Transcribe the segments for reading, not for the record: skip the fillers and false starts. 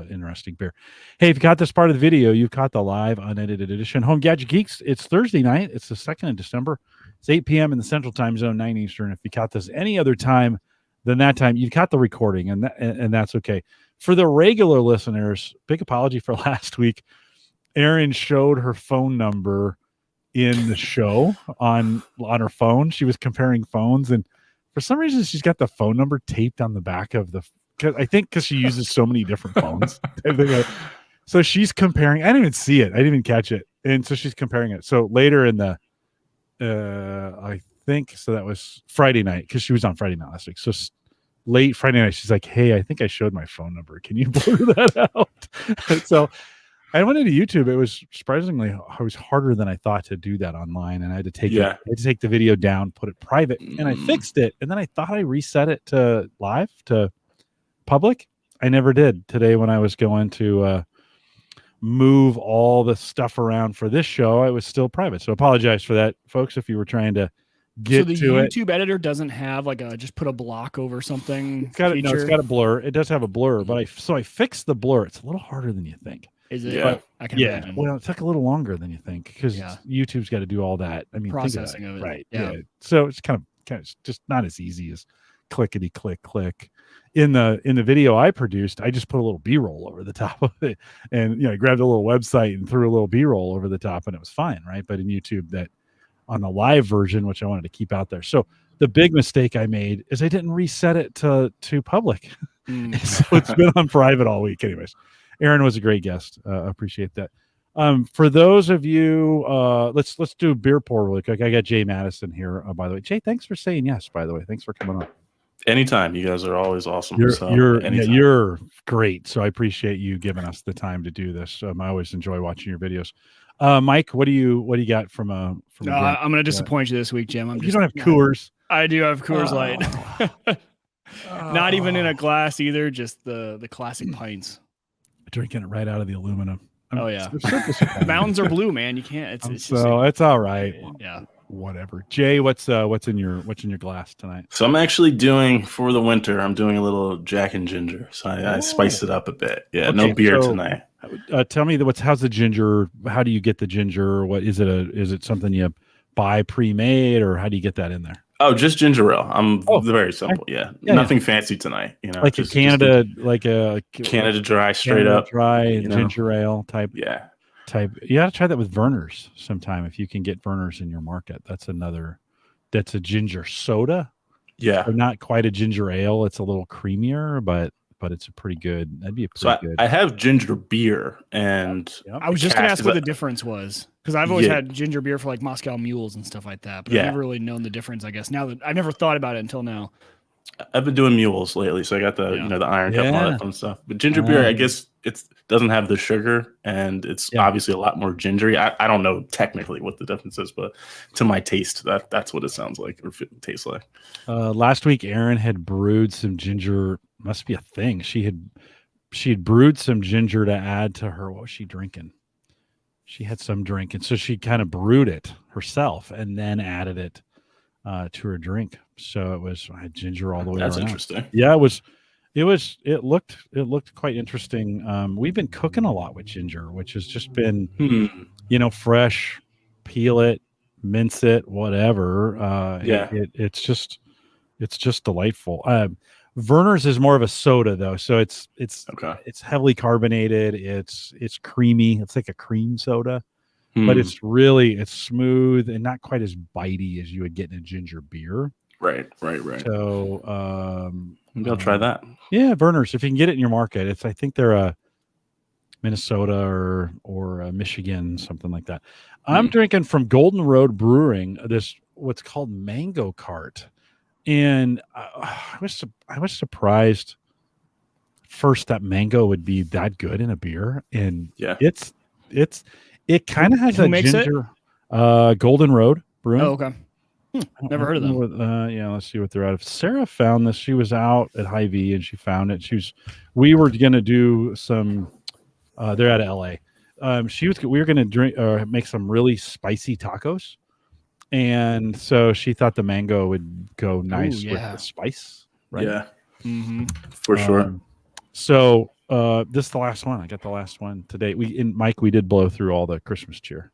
interesting beer. Hey, if you caught this part of the video, you caught the live unedited edition. Home Gadget Geeks. It's Thursday night. It's the 2nd of December. It's 8 p.m. in the Central Time Zone, 9 Eastern. If you caught this any other time than that time, you caught the recording, and that's okay. For the regular listeners, big apology for last week. Erin showed her phone number in the show on her phone. She was comparing phones, and for some reason, she's got the phone number taped on the back of the. I think because she uses so many different phones. So she's comparing. I didn't even see it. I didn't even catch it, and so she's comparing it. So later in the, I think so that was Friday night because she was on Friday night last week. So late Friday night, she's like, "Hey, I think I showed my phone number. Can you blur that out?" So I went into YouTube. It was surprisingly, it was harder than I thought to do that online, and I had to take I had to take the video down, put it private, and I fixed it. And then I thought I reset it to live to public. I never did today when I was going to move all the stuff around for this show. I was still private, so apologize for that, folks. If you were trying to get to YouTube editor doesn't have like a just put a block over something. It's got a blur. It does have a blur, but I fixed the blur. It's a little harder than you think. Is it? Yeah, I can imagine. Well, it took a little longer than you think because YouTube's got to do all that. I mean, processing of it, right? Yeah. So it's kind of just not as easy as clickety click. In the video I produced, I just put a little B-roll over the top of it, and I grabbed a little website and threw a little B-roll over the top, and it was fine, right? But in YouTube, that on the live version, which I wanted to keep out there, so the big mistake I made is I didn't reset it to public. So it's been on private all week. Anyways, Erin was a great guest. Appreciate that. For those of you, let's do beer pour really quick. I got Jay Madison here, by the way. Jay, thanks for saying yes, by the way. Thanks for coming on. Anytime. You guys are always awesome. You're great. So I appreciate you giving us the time to do this. I always enjoy watching your videos. Mike, what do you got from a I'm going to disappoint you this week, Jim. You don't have Coors. I do have Coors Light. Not even in a glass either, just the classic pints. Drinking it right out of the aluminum. Mountains are blue, man. You can't. It's all right. Yeah. Whatever. Jay, what's in your glass tonight? So I'm actually doing, for the winter, I'm doing a little Jack and Ginger. So I spiced it up a bit. Yeah, okay, no beer tonight. Tell me how's the ginger? How do you get the ginger? What is it? Is it something you buy pre-made, or how do you get that in there? Oh, just ginger ale. I'm very simple. Nothing fancy tonight. Like a Canada, Canada Dry, straight up dry ginger ale type. Yeah. You got to try that with Vernors sometime if you can get Vernors in your market. That's a ginger soda. Yeah, or not quite a ginger ale. It's a little creamier, but it's a pretty good. That'd be a pretty good. I have ginger beer, and I was just gonna ask what the difference was, because I've always had ginger beer for like Moscow Mules and stuff like that, but I've never really known the difference. I guess now that I've never thought about it until now. I've been doing mules lately, so I got the the iron cup and all that fun stuff. But ginger beer, I guess it doesn't have the sugar, and it's obviously a lot more gingery. I don't know technically what the difference is, but to my taste, that's what it sounds like or tastes like. Last week, Erin had brewed some ginger. Must be a thing. She had brewed some ginger to add to her. What was she drinking? She had some drink, and so she kind of brewed it herself and then added it to her drink. So I had ginger all the way around. That's interesting. Yeah, it looked quite interesting. We've been cooking a lot with ginger, which has just been fresh, peel it, mince it, whatever. It's just delightful. Verner's is more of a soda though, so it's heavily carbonated. It's creamy. It's like a cream soda. But it's smooth and not quite as bitey as you would get in a ginger beer. Right. So maybe I'll try that. Yeah, Verner's, if you can get it in your market. I think they're a Minnesota or a Michigan, something like that. I'm drinking from Golden Road Brewing this what's called Mango Cart, and I was surprised first that mango would be that good in a beer, and it kind of has that ginger. Golden Road Brewing. Oh, okay. Never heard of them. Let's see what they're out of. Sarah found this. She was out at Hy-Vee and she found it. We were going to do some. They're out of LA. We were going to make some really spicy tacos, and so she thought the mango would go nice with the spice. Right? Yeah, for sure. So This is the last one. I got the last one today. Mike, we did blow through all the Christmas cheer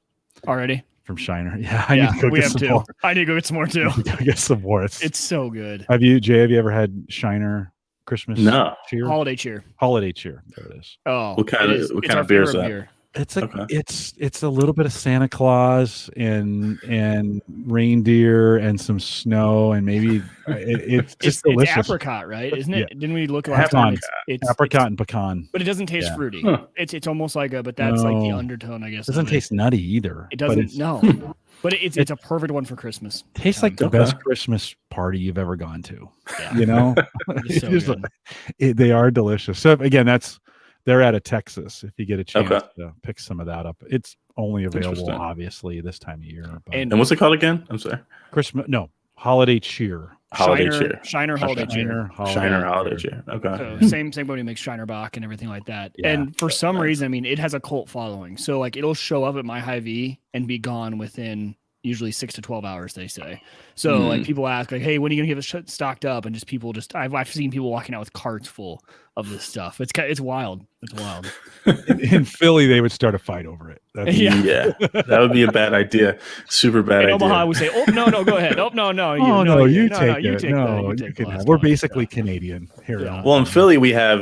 already from Shiner. Yeah, I need to go get some more. I need to go get some more too. Get some more. It's so good. Have you ever had Shiner Christmas cheer? Holiday cheer. Holiday cheer. There it is. Oh, what kind of beer is that? Beer. It's it's a little bit of Santa Claus and reindeer and some snow and maybe it's just delicious. It's apricot, right? Isn't it? Yeah. Didn't we look last time? It's apricot and pecan, but it doesn't taste fruity. Huh. It's almost like but that's like the undertone, I guess. It doesn't taste nutty either. It doesn't. No. But it's a perfect one for Christmas. Tastes like the best Christmas party you've ever gone to. Yeah. You know, they are delicious. So again, they're out of Texas. If you get a chance to pick some of that up, it's only available obviously this time of year. But. And what's it called again? I'm sorry. Holiday cheer. Shiner holiday cheer. Shiner holiday cheer. Okay. So same company makes Shiner Bach and everything like that. Yeah. And for some reason, I mean, it has a cult following. So like it'll show up at my Hy-Vee and be gone within usually 6 to 12 hours, they say. So like people ask like, hey, when are you gonna get it stocked up? And just people I've seen people walking out with carts full of this stuff. It's wild. It's wild. In Philly, they would start a fight over it. Yeah, that would be a bad idea. Super bad idea. Omaha would say, "Oh no, go ahead. Oh no, you take it. We're basically Canadian here. Yeah. Well, in Philly, you have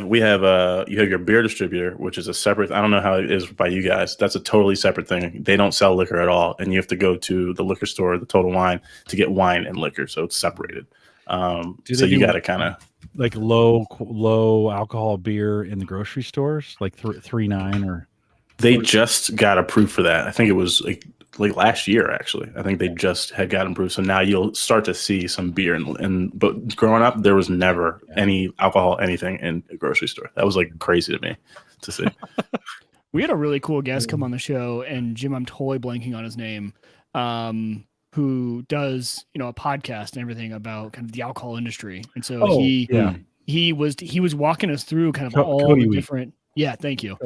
your beer distributor, which is a separate. I don't know how it is by you guys. That's a totally separate thing. They don't sell liquor at all, and you have to go to the liquor store, the Total Wine, to get wine and liquor. So it's separated. So you got to kind of like low alcohol beer in the grocery stores, like 3.9 or. They just got approved for that. I think it was like last year, actually. I think they just had got approved. So now you'll start to see some beer. But growing up, there was never any alcohol, anything in a grocery store. That was like crazy to me to see. We had a really cool guest come on the show, and Jim, I'm totally blanking on his name, who does a podcast and everything about kind of the alcohol industry. And so he was walking us through kind of all the different. Yeah, thank you.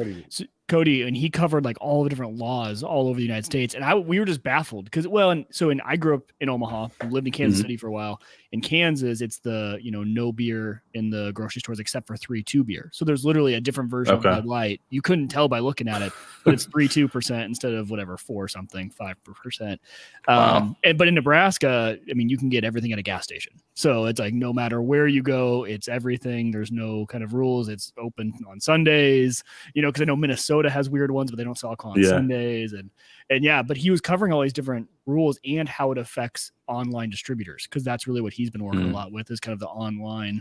Cody, and he covered like all the different laws all over the United States. And we were just baffled because, I grew up in Omaha, lived in Kansas City for a while. In Kansas, it's the, no beer in the grocery stores except for 3.2 beer. So there's literally a different version of Bud Light. You couldn't tell by looking at it, but it's 3.2% instead of 5%. Wow. But in Nebraska, I mean, you can get everything at a gas station. So it's like, no matter where you go, it's everything. There's no kind of rules. It's open on Sundays, because I know Minnesota has weird ones, but they don't sell alcohol on Sundays. But he was covering all these different rules and how it affects online distributors, because that's really what he's been working a lot with, is kind of the online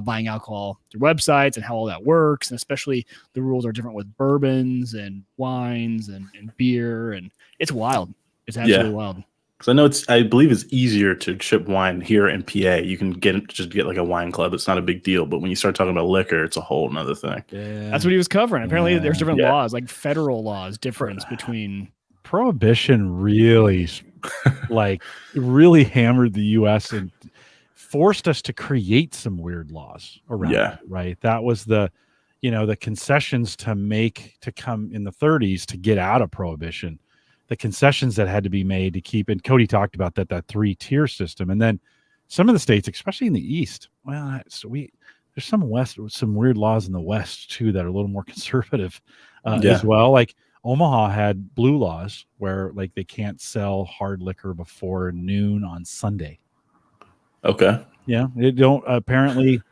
buying alcohol through websites and how all that works. And especially the rules are different with bourbons and wines and beer. And it's wild. It's absolutely wild. Because I believe it's easier to ship wine here in PA. You can just get like a wine club. It's not a big deal. But when you start talking about liquor, it's a whole nother thing. Yeah. That's what he was covering. Apparently there's different laws, like federal laws, difference between. Prohibition really really hammered the U.S. and forced us to create some weird laws around it, right? That was the concessions to come in the 30s to get out of prohibition. The concessions that had to be made to keep, and Cody talked about that 3-tier system. And then some of the states, especially in the East, there's some weird laws in the West too that are a little more conservative as well. Like Omaha had blue laws where like they can't sell hard liquor before noon on Sunday. Okay. Yeah. They don't apparently.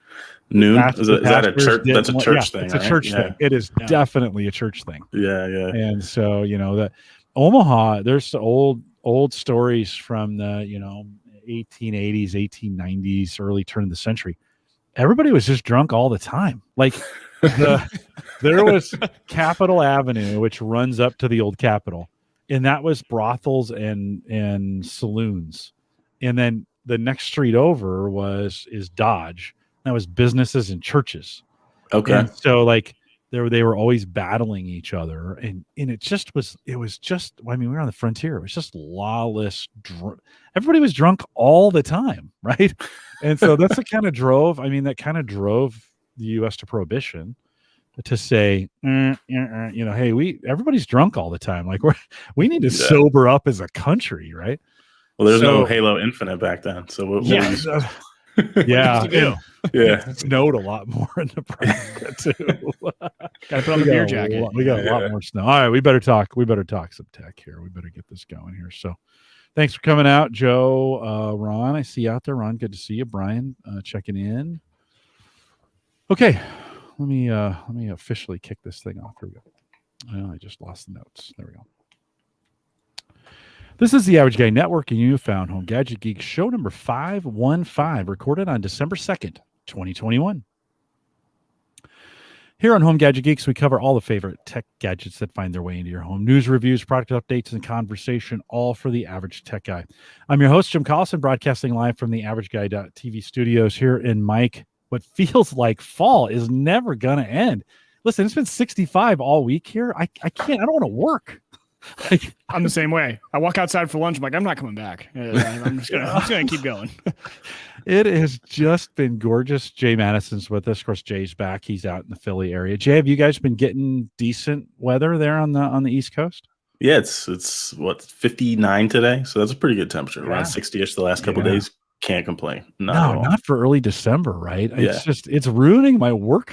Noon? Is that a church? That's a church thing. It's a church thing. It is definitely a church thing. Yeah. And so, that Omaha, there's the old stories from the, 1880s, 1890s, early turn of the century. Everybody was just drunk all the time. Like there was Capitol Avenue, which runs up to the old Capitol, and that was brothels and saloons. And then the next street over is Dodge. That was businesses and churches. Okay. And so like they were always battling each other, and it was just we were on the frontier. It was just lawless. Everybody was drunk all the time, right? And so that's that kind of drove the U.S. to prohibition, to say, hey, everybody's drunk all the time. Like we need to sober up as a country, right? Well, there's no Halo Infinite back then, so Yeah, yeah. it snowed a lot more in Nebraska too. Gotta put on the beer jacket. We got a lot more snow. All right, we better talk some tech here. We better get this going here. So thanks for coming out, Joe. Ron, I see you out there. Ron, good to see you. Brian, checking in. Okay, let me officially kick this thing off. Here we go. Oh, I just lost the notes. There we go. This is the Average Guy Network, and you found Home Gadget Geeks show number 515, recorded on December 2nd, 2021. Here on Home Gadget Geeks, we cover all the favorite tech gadgets that find their way into your home. News, reviews, product updates, and conversation, all for the average tech guy. I'm your host, Jim Collison, broadcasting live from the AverageGuy.tv studios here in Mike. What feels like fall is never going to end. Listen, it's been 65 all week here. I don't want to work. I'm the same way. I walk outside for lunch. I'm like, I'm not coming back. I'm just gonna keep going. It has just been gorgeous. Jay Madison's with us. Of course, Jay's back. He's out in the Philly area. Jay, have you guys been getting decent weather there on the East Coast? Yeah, it's what, 59 today, so that's a pretty good temperature. Around 60ish the last couple of days. Can't complain. Not for early December, right? Yeah. It's ruining my work.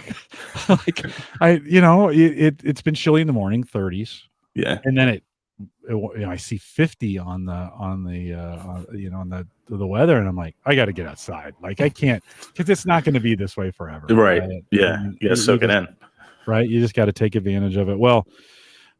It's been chilly in the morning, 30s. Yeah, and then I see 50 on the weather, and I'm like, I got to get outside. Like, I can't, because it's not going to be this way forever. Right? Yeah, soak it in. Right, you just got to take advantage of it. Well,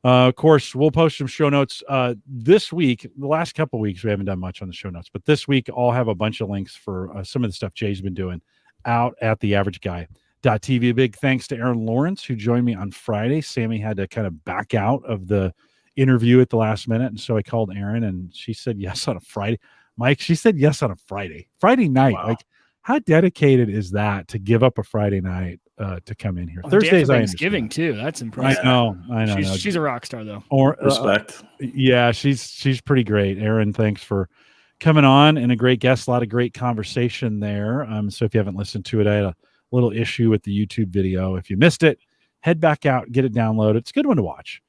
of course, we'll post some show notes this week. The last couple of weeks we haven't done much on the show notes, but this week I'll have a bunch of links for some of the stuff Jay's been doing out at the AverageGuy.tv. A big thanks to Aaron Lawrence, who joined me on Friday. Sammy had to kind of back out of the interview at the last minute, and so I called Aaron, and she said yes on a Friday. Mike, she said yes on a Friday night. Wow. Like, how dedicated is that to give up a Friday night to come in here? Thursdays, Thanksgiving too. That's impressive. I know. She's a rock star, though. Or respect. Yeah, she's pretty great. Aaron, thanks for coming on, and a great guest. A lot of great conversation there. So if you haven't listened to it, I had a little issue with the YouTube video. If you missed it, head back out, get it downloaded. It's a good one to watch.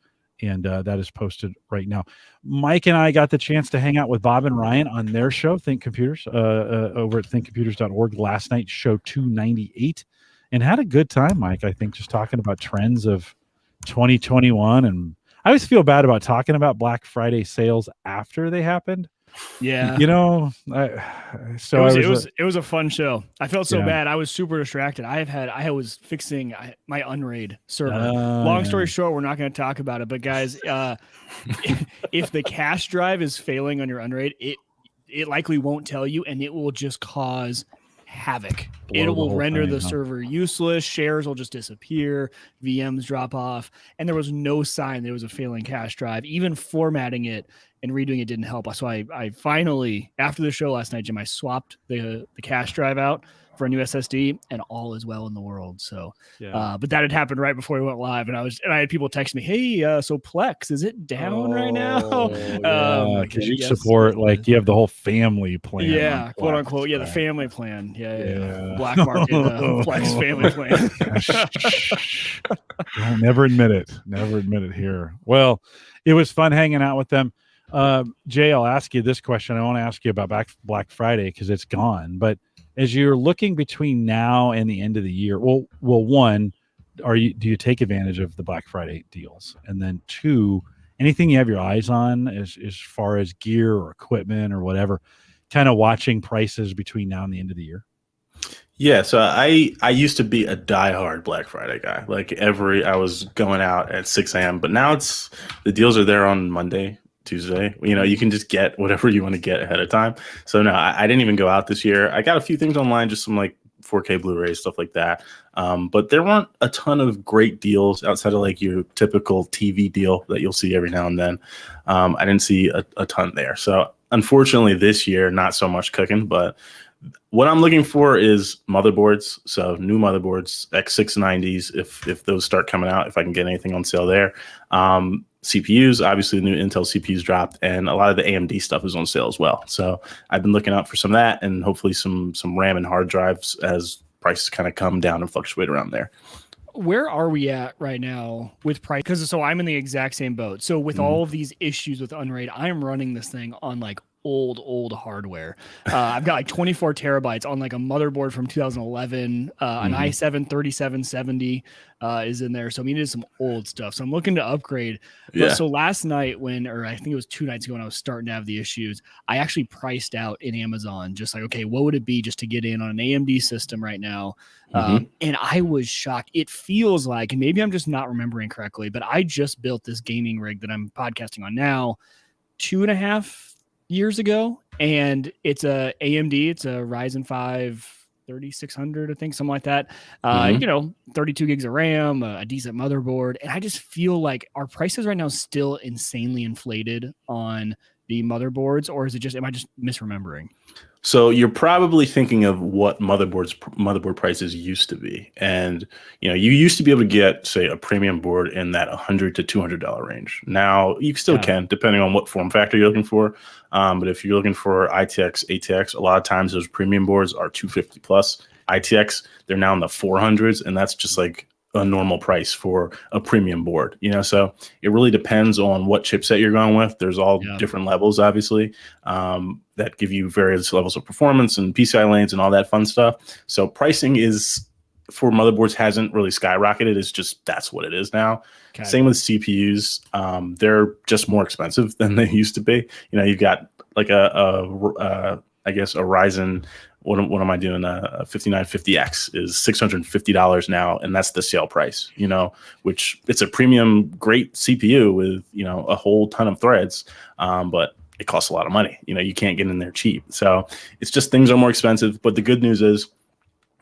And that is posted right now. Mike and I got the chance to hang out with Bob and Ryan on their show, Think Computers, over at thinkcomputers.org last night, show 298, and had a good time, Mike. I think just talking about trends of 2021. And I always feel bad about talking about Black Friday sales after they happened. Yeah, it was a fun show. I felt so bad. I was super distracted. I was fixing my Unraid server. Long story short, we're not going to talk about it. But guys, if the cache drive is failing on your Unraid, it likely won't tell you, and it will just cause havoc. It will render the server useless. Shares will just disappear. VMs drop off, and there was no sign there was a failing cache drive. Even formatting it and redoing it didn't help. So I finally, after the show last night, Jim, I swapped the cache drive out for a new SSD, and all is well in the world. So, but that had happened right before we went live, and I had people text me, "Hey, so Plex, is it down right now?" Because you support, like, you have the whole family plan. Yeah, quote unquote. Yeah, the family plan. Yeah. Black market Plex family plan. Never admit it here. Well, it was fun hanging out with them. Jay, I'll ask you this question. I want to ask you about Black Friday because it's gone. But as you're looking between now and the end of the year, well, one, do you take advantage of the Black Friday deals? And then two, anything you have your eyes on as far as gear or equipment or whatever, kind of watching prices between now and the end of the year? Yeah, so I used to be a diehard Black Friday guy. Like I was going out at 6 a.m., but now the deals are there on Monday, Tuesday. You can just get whatever you want to get ahead of time. So no, I didn't even go out this year. I got a few things online, just some like 4K Blu-rays, stuff like that. But there weren't a ton of great deals outside of like your typical TV deal that you'll see every now and then. I didn't see a ton there. So unfortunately this year, not so much cooking, but what I'm looking for is motherboards. So new motherboards, X690s, if those start coming out, if I can get anything on sale there. CPUs, obviously the new Intel CPUs dropped, and a lot of the AMD stuff is on sale as well. So I've been looking out for some of that, and hopefully some RAM and hard drives as prices kind of come down and fluctuate around there. Where are we at right now with price? Because I'm in the exact same boat. So with all of these issues with Unraid, I'm running this thing on like old hardware. I've got like 24 terabytes on like a motherboard from 2011. An i7 3770 is in there. So I mean, it is some old stuff. So I'm looking to upgrade. But so last night or I think it was 2 nights ago when I was starting to have the issues, I actually priced out in Amazon, just like, okay, what would it be just to get in on an AMD system right now? And I was shocked. It feels like, and maybe I'm just not remembering correctly, but I just built this gaming rig that I'm podcasting on now 2.5 years ago, and it's a AMD. It's a Ryzen 5 3600, I think, something like that. 32 gigs of RAM, a decent motherboard, and I just feel like our prices right now still insanely inflated on the motherboards, or is it just, am I just misremembering? So you're probably thinking of what motherboard prices used to be. And, you used to be able to get, say, a premium board in that $100 to $200 range. Now you still can, depending on what form factor you're looking for. But if you're looking for ITX, ATX, a lot of times those premium boards are 250 plus. ITX, they're now in the 400s, and that's just like a normal price for a premium board, so it really depends on what chipset you're going with. There's all different levels, obviously, that give you various levels of performance and PCI lanes and all that fun stuff. So pricing is for motherboards hasn't really skyrocketed. It's just, that's what it is now. Okay. Same with CPUs. They're just more expensive than they used to be. You've got like I guess a Ryzen, what am I doing? A 5950X is $650 now, and that's the sale price, which it's a premium, great CPU with, a whole ton of threads, but it costs a lot of money. You can't get in there cheap. So it's just, things are more expensive. But the good news is,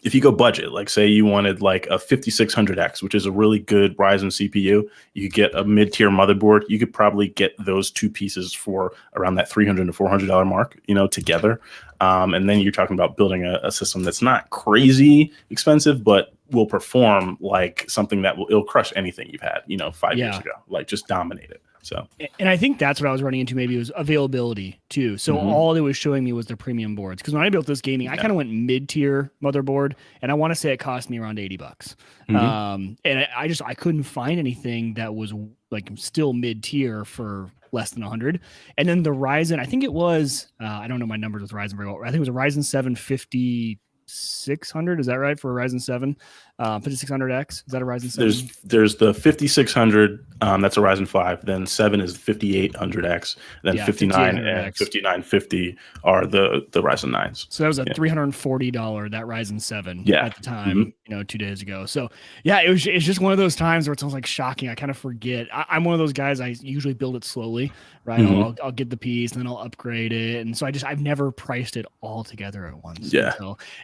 if you go budget, like say you wanted like a 5600X, which is a really good Ryzen CPU, you could get a mid-tier motherboard. You could probably get those two pieces for around that $300 to $400 mark, together. And then you're talking about building a system that's not crazy expensive, but will perform like something that it'll crush anything you've had, 5 years ago, like just dominate it. So, and I think that's what I was running into. Maybe it was availability too. So all it was showing me was the premium boards. Because when I built this gaming, I kind of went mid-tier motherboard, and I want to say it cost me around $80. And I couldn't find anything that was like still mid-tier for less than 100. And then the Ryzen, I think it was, I don't know my numbers with Ryzen very well. I think it was a Ryzen 7 5600. Is that right, for a Ryzen 7? 5600X, is that a Ryzen 7? There's the 5600, that's a Ryzen 5. Then 7 is 5800X. Then 59 and 5950 are the Ryzen 9s. So that was a $340 that Ryzen 7 at the time, 2 days ago. So it's just one of those times where it's almost like shocking. I kind of forget. I'm one of those guys, I usually build it slowly, right? I'll get the piece and then I'll upgrade it. And so I've never priced it all together at once.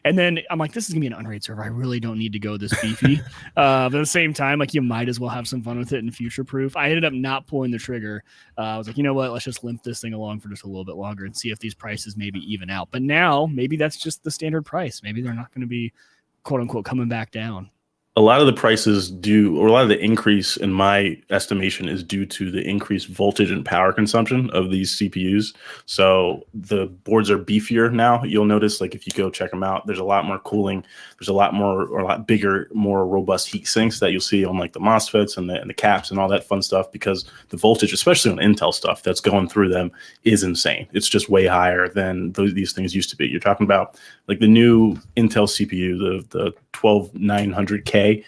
And then I'm like, this is gonna be an unrated server. I really don't need to go this beefy. But at the same time, like, you might as well have some fun with it and future proof. I ended up not pulling the trigger. I was like, you know what, let's just limp this thing along for just a little bit longer and see if these prices maybe even out. But now maybe that's just the standard price. Maybe they're not going to be, quote unquote, coming back down. A lot of the prices or a lot of the increase, in my estimation, is due to the increased voltage and power consumption of these CPUs. So the boards are beefier now. You'll notice, like, if you go check them out, there's a lot more cooling. There's a lot bigger, more robust heat sinks that you'll see on like the MOSFETs and the caps and all that fun stuff, because the voltage, especially on Intel stuff that's going through them, is insane. It's just way higher than these things used to be. You're talking about like the new Intel CPU, the 12900K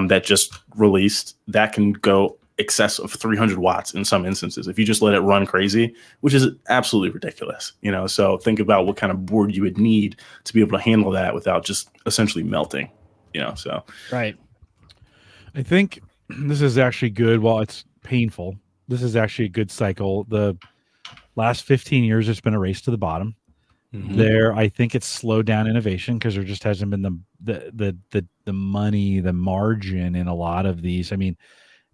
that just released, that can go excess of 300 watts in some instances if you just let it run crazy, which is absolutely ridiculous. So think about what kind of board you would need to be able to handle that without just essentially melting. So right. I think this is actually good. While it's painful, this is actually a good cycle. The last 15 years, it's been a race to the bottom. I think it's slowed down innovation because there just hasn't been the money, the margin in a lot of these. I mean,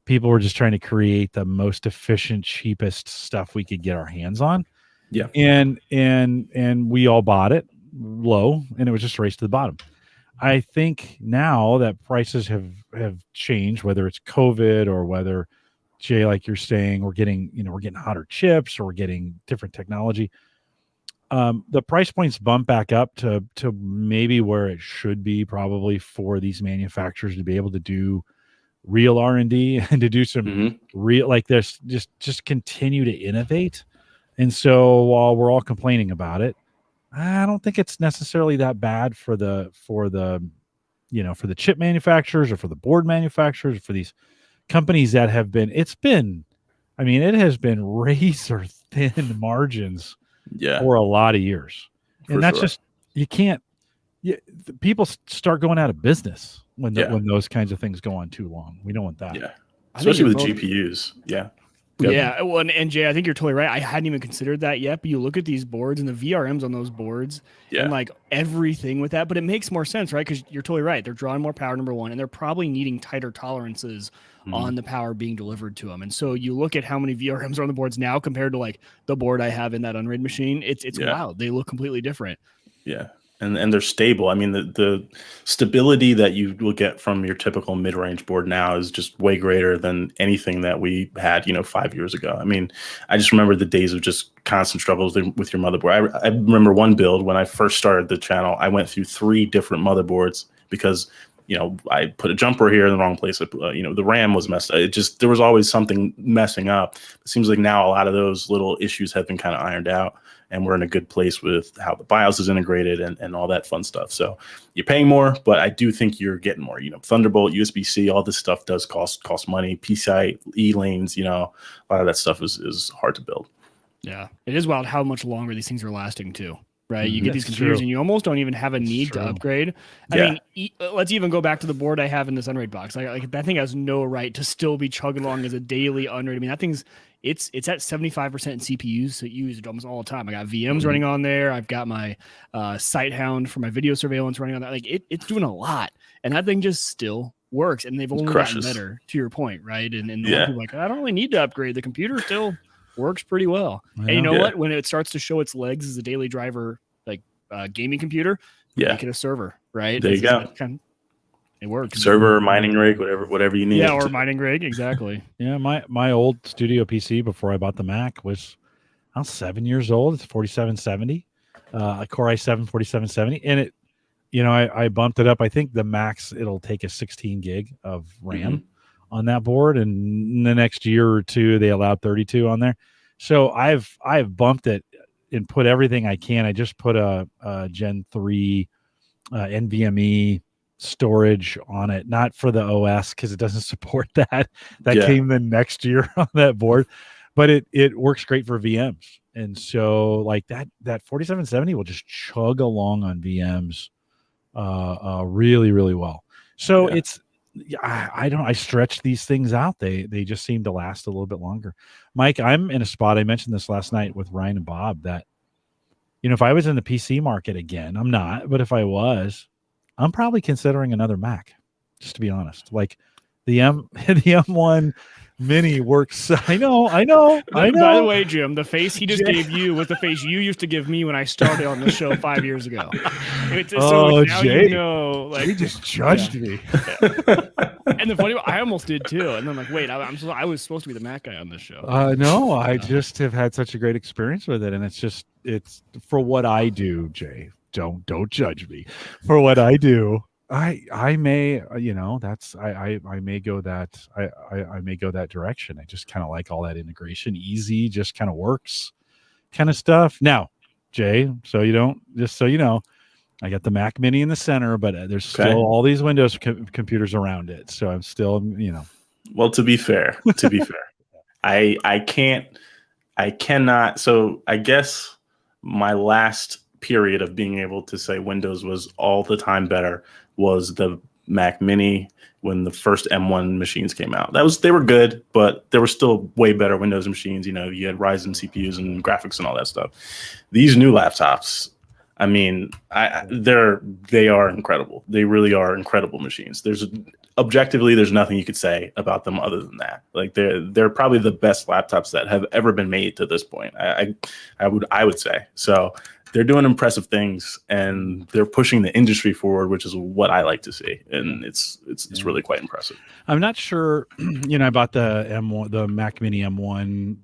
people were just trying to create the most efficient, cheapest stuff we could get our hands on. Yeah. And we all bought it low, and it was just a race to the bottom. I think now that prices have changed, whether it's COVID or whether, Jay, like you're saying, we're getting hotter chips or we're getting different technology. The price points bump back up to maybe where it should be, probably, for these manufacturers to be able to do real R&D and to do some real, like, this, just continue to innovate. And so while we're all complaining about it, I don't think it's necessarily that bad for the for the chip manufacturers or for the board manufacturers or for these companies that have been. It has been razor thin margins for a lot of years, and that's just you can't. People start going out of business when those kinds of things go on too long. We don't want that. Yeah, especially with GPUs. Yeah. Yeah, well, and Jay, I think you're totally right. I hadn't even considered that yet, but you look at these boards and the VRMs on those boards and like everything with that, but it makes more sense, right? Because you're totally right. They're drawing more power, number one, and they're probably needing tighter tolerances on the power being delivered to them. And so you look at how many VRMs are on the boards now compared to like the board I have in that Unraid machine. It's wild. They look completely different. Yeah. And they're stable. I mean, the stability that you will get from your typical mid-range board now is just way greater than anything that we had, 5 years ago. I mean, I just remember the days of just constant struggles with your motherboard. I remember one build when I first started the channel. I went through 3 different motherboards because, I put a jumper here in the wrong place. The RAM was messed up. There was always something messing up. It seems like now a lot of those little issues have been kind of ironed out. And we're in a good place with how the BIOS is integrated and all that fun stuff. So you're paying more, but I do think you're getting more. Thunderbolt, USB-C, all this stuff does cost money. PCI lanes, a lot of that stuff is hard to build. Yeah, it is wild how much longer these things are lasting too. Right, you get these computers and you almost don't even have a need to upgrade. I mean, let's even go back to the board I have in this Unraid box. Like that thing has no right to still be chugging along as a daily Unraid. I mean, that thing's it's at 75% in CPUs, so you use it almost all the time. I got VMs running on there. I've got my Sighthound for my video surveillance running on that. Like it's doing a lot, and that thing just still works. And they've only gotten better. To your point, right? And people like, I don't really need to upgrade. The computer still works pretty well. And you know what? When it starts to show its legs as a daily driver, like gaming computer, make it a server, right? There you go. It works. Server, mining rig, whatever you need. Yeah, or mining rig, exactly. Yeah, my old studio PC before I bought the Mac was 7 years old. It's 4770, a Core i7 4770, and it, I bumped it up. I think the max it'll take is 16 gig of RAM on that board, and in the next year or two they allowed 32 on there. So I've bumped it and put everything I can. I just put a Gen 3 NVMe storage on it, not for the OS because it doesn't support that. Came the next year on that board, but it works great for VMs. And so like that 4770 will just chug along on VMs really, really well. So I stretch these things out. They just seem to last a little bit longer. Mike, I'm in a spot, I mentioned this last night with Ryan and Bob, that if I was in the PC market again, I'm not, but if I was, I'm probably considering another Mac, just to be honest. Like the M1 Mini works. I know. By the way, Jim, the face he just gave you was the face you used to give me when I started on the show 5 years ago. So now Jay, like, you just judged me. And the funny, I almost did too. And then like, wait, I was supposed to be the Mac guy on this show. No, I just have had such a great experience with it, and it's for what I do, Jay. Don't judge me for what I do. I may, I may go that I may go that direction. I just kind of like all that integration, easy, just kind of works kind of stuff. Now, Jay, so you know, I got the Mac Mini in the center, but there's still all these Windows computers around it. So I'm still, Well, to be fair, I cannot. So I guess my last period of being able to say Windows was all the time better was the Mac Mini when the first M1 machines came out. They were good, but there were still way better Windows machines. You had Ryzen CPUs and graphics and all that stuff. These new laptops, I mean, they are incredible. They really are incredible machines. Objectively, there's nothing you could say about them other than that. Like they're probably the best laptops that have ever been made to this point. I would say so. They're doing impressive things, and they're pushing the industry forward, which is what I like to see, and it's really quite impressive. I'm not sure. I bought the Mac Mini M1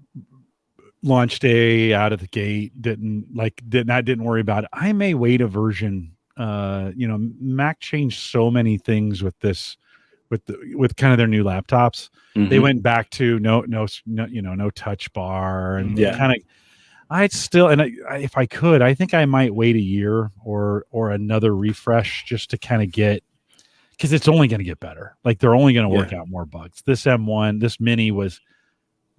launch day out of the gate. Didn't worry about it. I may wait a version. Mac changed so many things with this, with kind of their new laptops. They went back to no touch bar and kind of. I'd still, and if I could, I think I might wait a year or another refresh just to kind of get, because it's only going to get better. Like they're only going to work out more bugs. This M1, this Mini was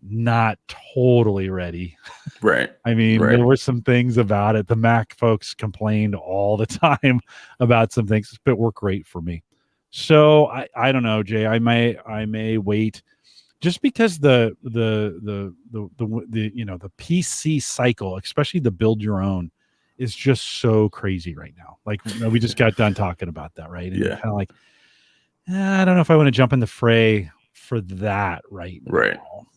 not totally ready. Right. I mean, there were some things about it. The Mac folks complained all the time about some things, but work great for me. So I don't know, Jay. I may wait, just because the PC cycle, especially the build your own, is just so crazy right now. Like we just got done talking about that, right? And kind of like, I don't know if I want to jump in the fray for that right now.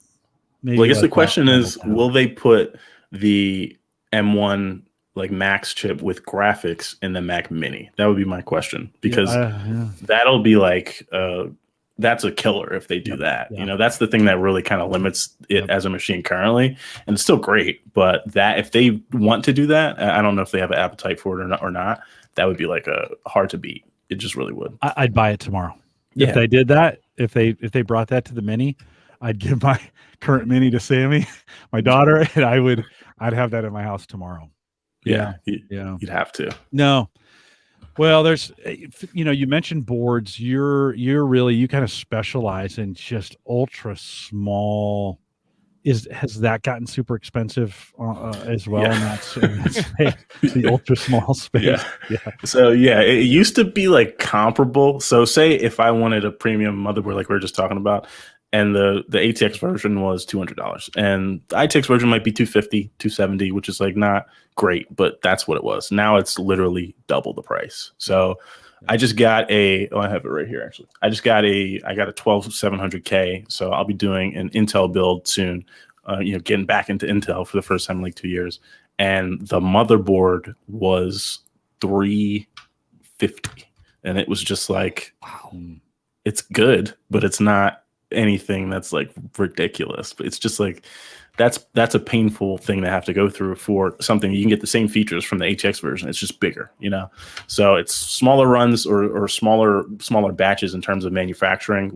Maybe I guess the question is, will they put the M1 like Max chip with graphics in the Mac Mini? That would be my question, because that'll be like that's a killer if they do that. You know, that's the thing that really kind of limits it as a machine currently, and it's still great. But that if they want to do that, I don't know if they have an appetite for it or not. That would be like a hard to beat. It just really would. I'd buy it tomorrow if they did that. If they brought that to the Mini, I'd give my current Mini to Sammy, my daughter, and I'd have that in my house tomorrow. You'd have to. No. Well, there's, you mentioned boards. You're really, you kind of specialize in just ultra small. Has that gotten super expensive as well? In that space, the ultra small space. So it used to be like comparable. So say if I wanted a premium motherboard, like we were just talking about, and the ATX version was $200, and the ITX version might be $250, $270, which is like not great, but that's what it was. Now it's literally double the price. So I just got I have it right here actually. I got a 12700K. So I'll be doing an Intel build soon. Getting back into Intel for the first time in like 2 years, and the motherboard was $350, and it was just like, wow, it's good, but it's not anything that's like ridiculous. But it's just like that's a painful thing to have to go through for something. You can get the same features from the ATX version. It's just bigger, so it's smaller runs or smaller batches in terms of manufacturing,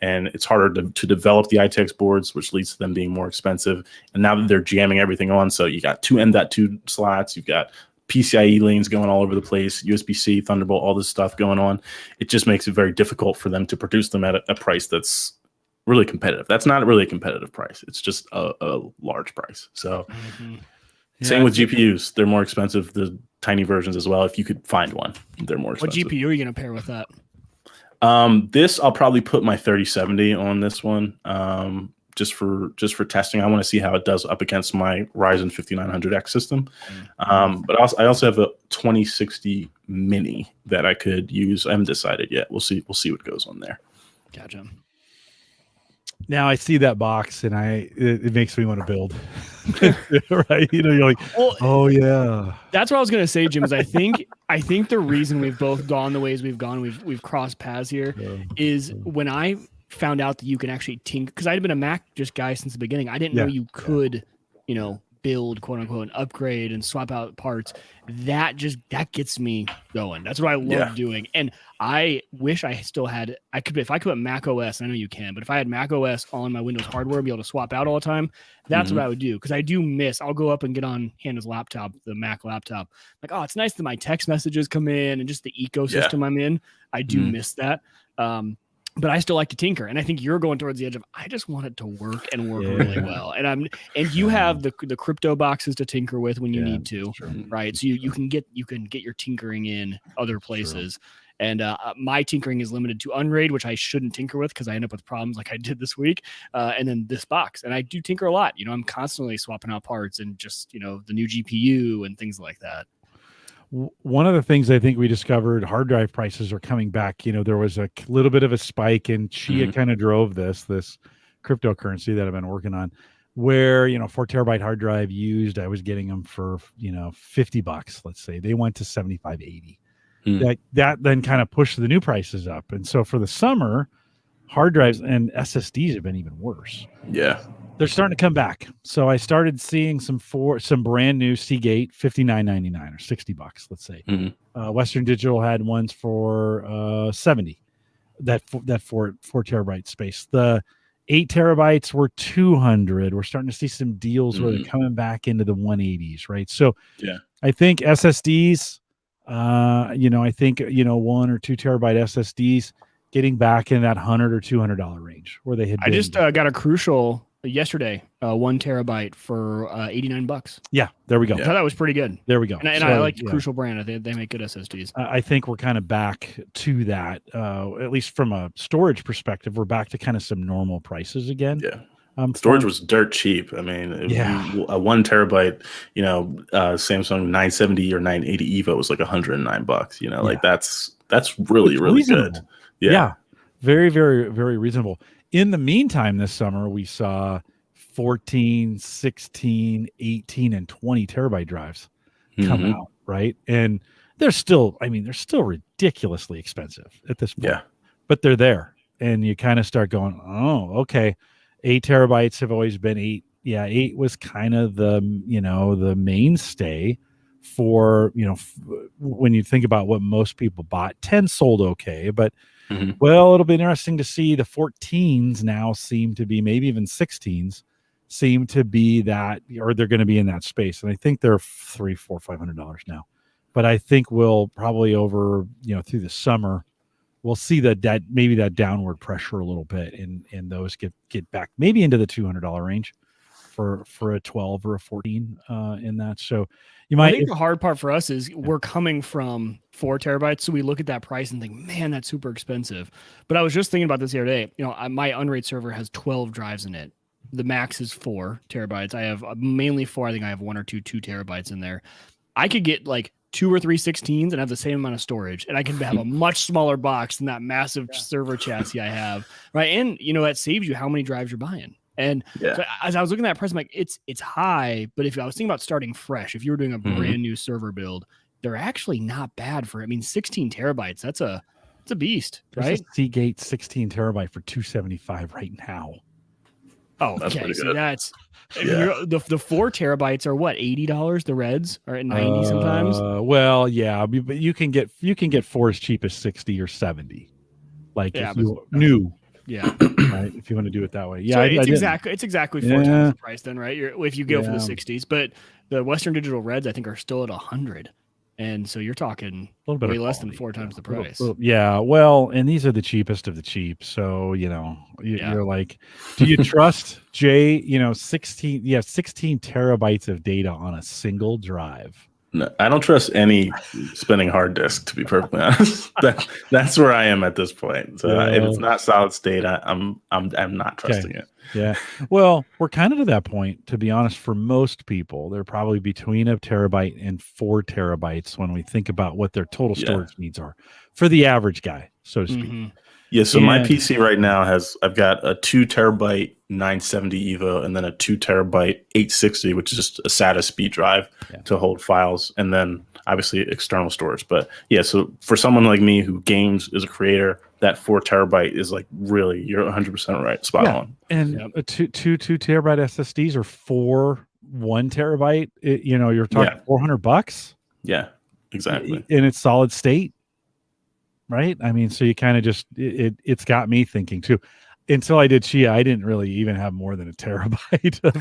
and it's harder to develop the ITX boards, which leads to them being more expensive. And now that they're jamming everything on, so you got two M.2 slots, you've got PCIe lanes going all over the place, USB-C, Thunderbolt, all this stuff going on. It just makes it very difficult for them to produce them at a price that's really competitive. That's not really a competitive price. It's just a large price. So same with GPUs. They're more expensive. The tiny versions as well. If you could find one, they're more expensive. What GPU are you going to pair with that? This, I'll probably put my 3070 on this one. Just for testing. I want to see how it does up against my Ryzen 5900X system. But I also have a 2060 Mini that I could use. I haven't decided yet. We'll see what goes on there. Gotcha. Now I see that box and it makes me want to build. Right? You're like, oh yeah. That's what I was gonna say, Jim. Is I think the reason we've both gone the ways we've gone, we've crossed paths here, is when I found out that you can actually tinker, because I'd been a Mac guy since the beginning. I didn't know you could, build, quote unquote, and upgrade and swap out parts. That gets me going. That's what I love doing. And I wish I still had, if I could put Mac OS, I know you can, but if I had Mac OS on my Windows hardware and be able to swap out all the time, that's what I would do. Because I do miss, I'll go up and get on Hannah's laptop, the Mac laptop. Like, oh, it's nice that my text messages come in and just the ecosystem I'm in. I do miss that. But I still like to tinker, and I think you're going towards the edge of I just want it to work and work really well. And you have the crypto boxes to tinker with when you need to, right? So you can get your tinkering in other places. And my tinkering is limited to Unraid, which I shouldn't tinker with because I end up with problems like I did this week. And then this box, and I do tinker a lot. I'm constantly swapping out parts and just the new GPU and things like that. One of the things I think we discovered, hard drive prices are coming back. There was a little bit of a spike, and Chia kind of drove this cryptocurrency that I've been working on, where 4 terabyte hard drive used, I was getting them for $50. Let's say they went to 75, 80. That then kind of pushed the new prices up, and so for the summer, hard drives and SSDs have been even worse. They're starting to come back. So I started seeing some brand new Seagate $59.99 or $60, let's say. Western Digital had ones for $70. That 4 terabyte space. The 8 terabytes were 200. We're starting to see some deals where they're coming back into the 180s, right? So I think SSDs, I think 1 or 2 terabyte SSDs getting back in that $100 or $200 range where they had been. I just got a Crucial yesterday, 1 terabyte for $89. Yeah, there we go. I thought that was pretty good. There we go. And I like the Crucial brand. They make good SSDs. I think we're kind of back to that, at least from a storage perspective. We're back to kind of some normal prices again. Yeah. Storage was dirt cheap. I mean, a 1 terabyte, Samsung 970 or 980 EVO was like $109. Like that's really reasonable. Good. Yeah. Very, very, very reasonable. In the meantime, this summer, we saw 14, 16, 18, and 20 terabyte drives come out, right? And they're still ridiculously expensive at this point. Yeah. But they're there. And you kind of start going, oh, okay. 8 terabytes have always been 8. Yeah, 8 was kind of the mainstay for, when you think about what most people bought. 10 sold okay, but well, it'll be interesting to see the 14s now seem to be, maybe even 16s seem to be that, or they're going to be in that space. And I think they're $300, $400, $500 now. But I think we'll probably over, through the summer, we'll see that maybe that downward pressure a little bit, and those get back maybe into the $200 range for a 12 or a 14 in that. So you might. I think the hard part for us is we're coming from 4 terabytes, so we look at that price and think, man, that's super expensive. But I was just thinking about this the other day. My Unraid server has 12 drives in it. The max is 4 terabytes. I have mainly 4. I think I have 1 or 2 terabytes in there. I could get like 2 or 3 16s and have the same amount of storage, and I can have a much smaller box than that massive server chassis I have, right? And that saves you how many drives you're buying. And so as I was looking at that price, I'm like, it's high, but if I was thinking about starting fresh, if you were doing a brand new server build, they're actually not bad for. 16 terabytes. That's a beast, right? There's a Seagate 16 terabyte for $275 right now. Oh, okay. So that's the 4 terabytes are what, $80? The Reds are at 90 sometimes. Well, yeah, but you can get 4 as cheap as 60 or 70. Like if you new. Yeah. Right. If you want to do it that way. Yeah. So it's exactly 4 times the price then, right? If you go for the 60s, but the Western Digital Reds, I think, are still at 100. And so you're talking a little bit way less than 4 times the price. Yeah. Well, and these are the cheapest of the cheap. So, you're like, do you trust 16 terabytes of data on a single drive? No, I don't trust any spinning hard disk, to be perfectly honest. That's where I am at this point. So if it's not solid state, I'm not trusting it. Yeah. Well, we're kind of to that point, to be honest. For most people, they're probably between a terabyte and 4 terabytes when we think about what their total storage needs are for the average guy, so to speak. Yeah. So my PC right now I've got a 2 terabyte 970 EVO and then a 2 terabyte 860, which is just a SATA speed drive to hold files, and then obviously external storage. But so for someone like me who games as a creator, that 4 terabyte is like really, you're 100% right, spot on. And a two terabyte SSDs or 4 1 terabyte. You're talking $400. Yeah, exactly. And it's solid state. Right. I mean, so you kind of just, it's got me thinking too. Until I did Chia, I didn't really even have more than a terabyte of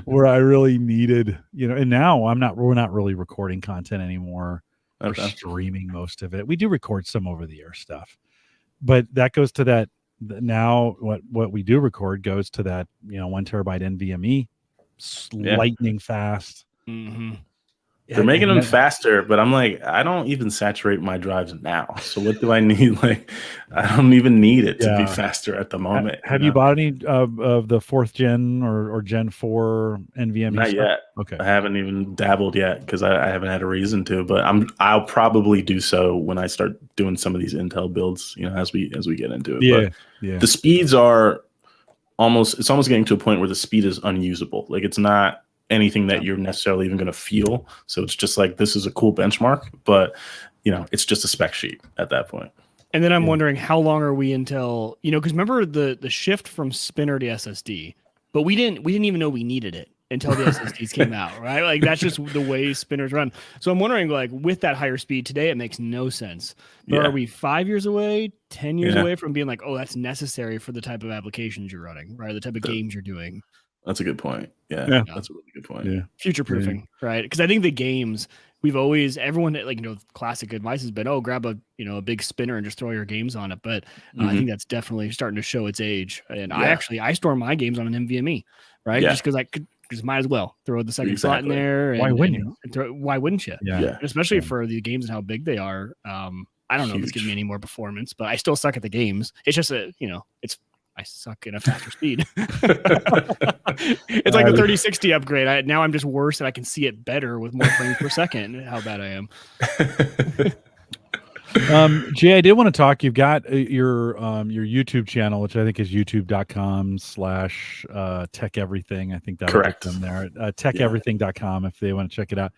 where I really needed, and now we're not really recording content anymore. Okay. We're streaming most of it. We do record some over the air stuff, but that goes to that. Now what we do record goes to that, 1 terabyte NVMe, lightning fast. Mm-hmm. They're making them faster, but I'm like, I don't even saturate my drives now. So what do I need? Like, I don't even need it to be faster at the moment. Have you bought any of the 4th gen or Gen 4 NVMe? Not yet. Okay. I haven't even dabbled yet because I haven't had a reason to, but I'll probably do so when I start doing some of these Intel builds, as we get into it. But the speeds are almost getting to a point where the speed is unusable. Like, it's not anything that you're necessarily even going to feel. So it's just like, this is a cool benchmark, but it's just a spec sheet at that point. And then I'm wondering, how long are we until, because remember the shift from spinner to SSD, but we didn't even know we needed it. until the SSDs came out, right? Like that's just the way spinners run. So I'm wondering, like, with that higher speed today, it makes no sense. But are we 5 years away, 10 years away from being like, oh, that's necessary for the type of applications you're running, right? The type of games you're doing. That's a good point. Yeah. That's a really good point. Yeah. Future proofing, right? Because I think the games everyone like, classic advice has been, oh, grab a big spinner and just throw your games on it. But I think that's definitely starting to show its age. And I store my games on an NVMe, right? Just because because might as well throw the second slot in there. Why wouldn't you? Why wouldn't you? Yeah. And especially for the games and how big they are. I don't know if it's giving me any more performance, but I still suck at the games. It's just I suck in a faster speed. It's like the 3060 upgrade. Now I'm just worse and I can see it better with more frames per second. How bad I am. Jay, I did want to talk. You've got your YouTube channel, which I think is youtube.com/tech everything. I think that correct them there. Techeverything.com if they want to check it out.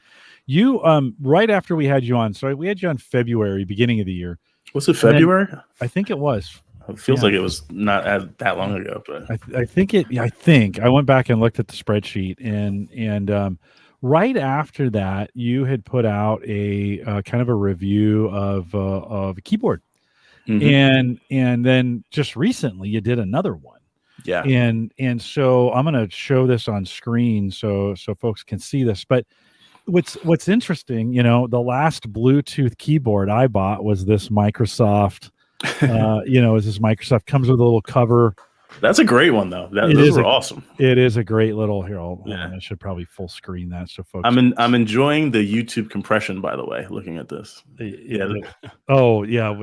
You right after we had you on, so we had you on February, beginning of the year. Was it February? I think it was. It feels like it was not that long ago, but I think I went back and looked at the spreadsheet, and right after that, you had put out a kind of a review of a keyboard, and then just recently you did another one. Yeah, and so I'm going to show this on screen so folks can see this. But what's interesting, the last Bluetooth keyboard I bought was this Microsoft. Is this Microsoft comes with a little cover. That's a great one though. Those were awesome. It is a great little here. I should probably full screen that so folks. I'm enjoying the YouTube compression, by the way. Looking at this, oh yeah,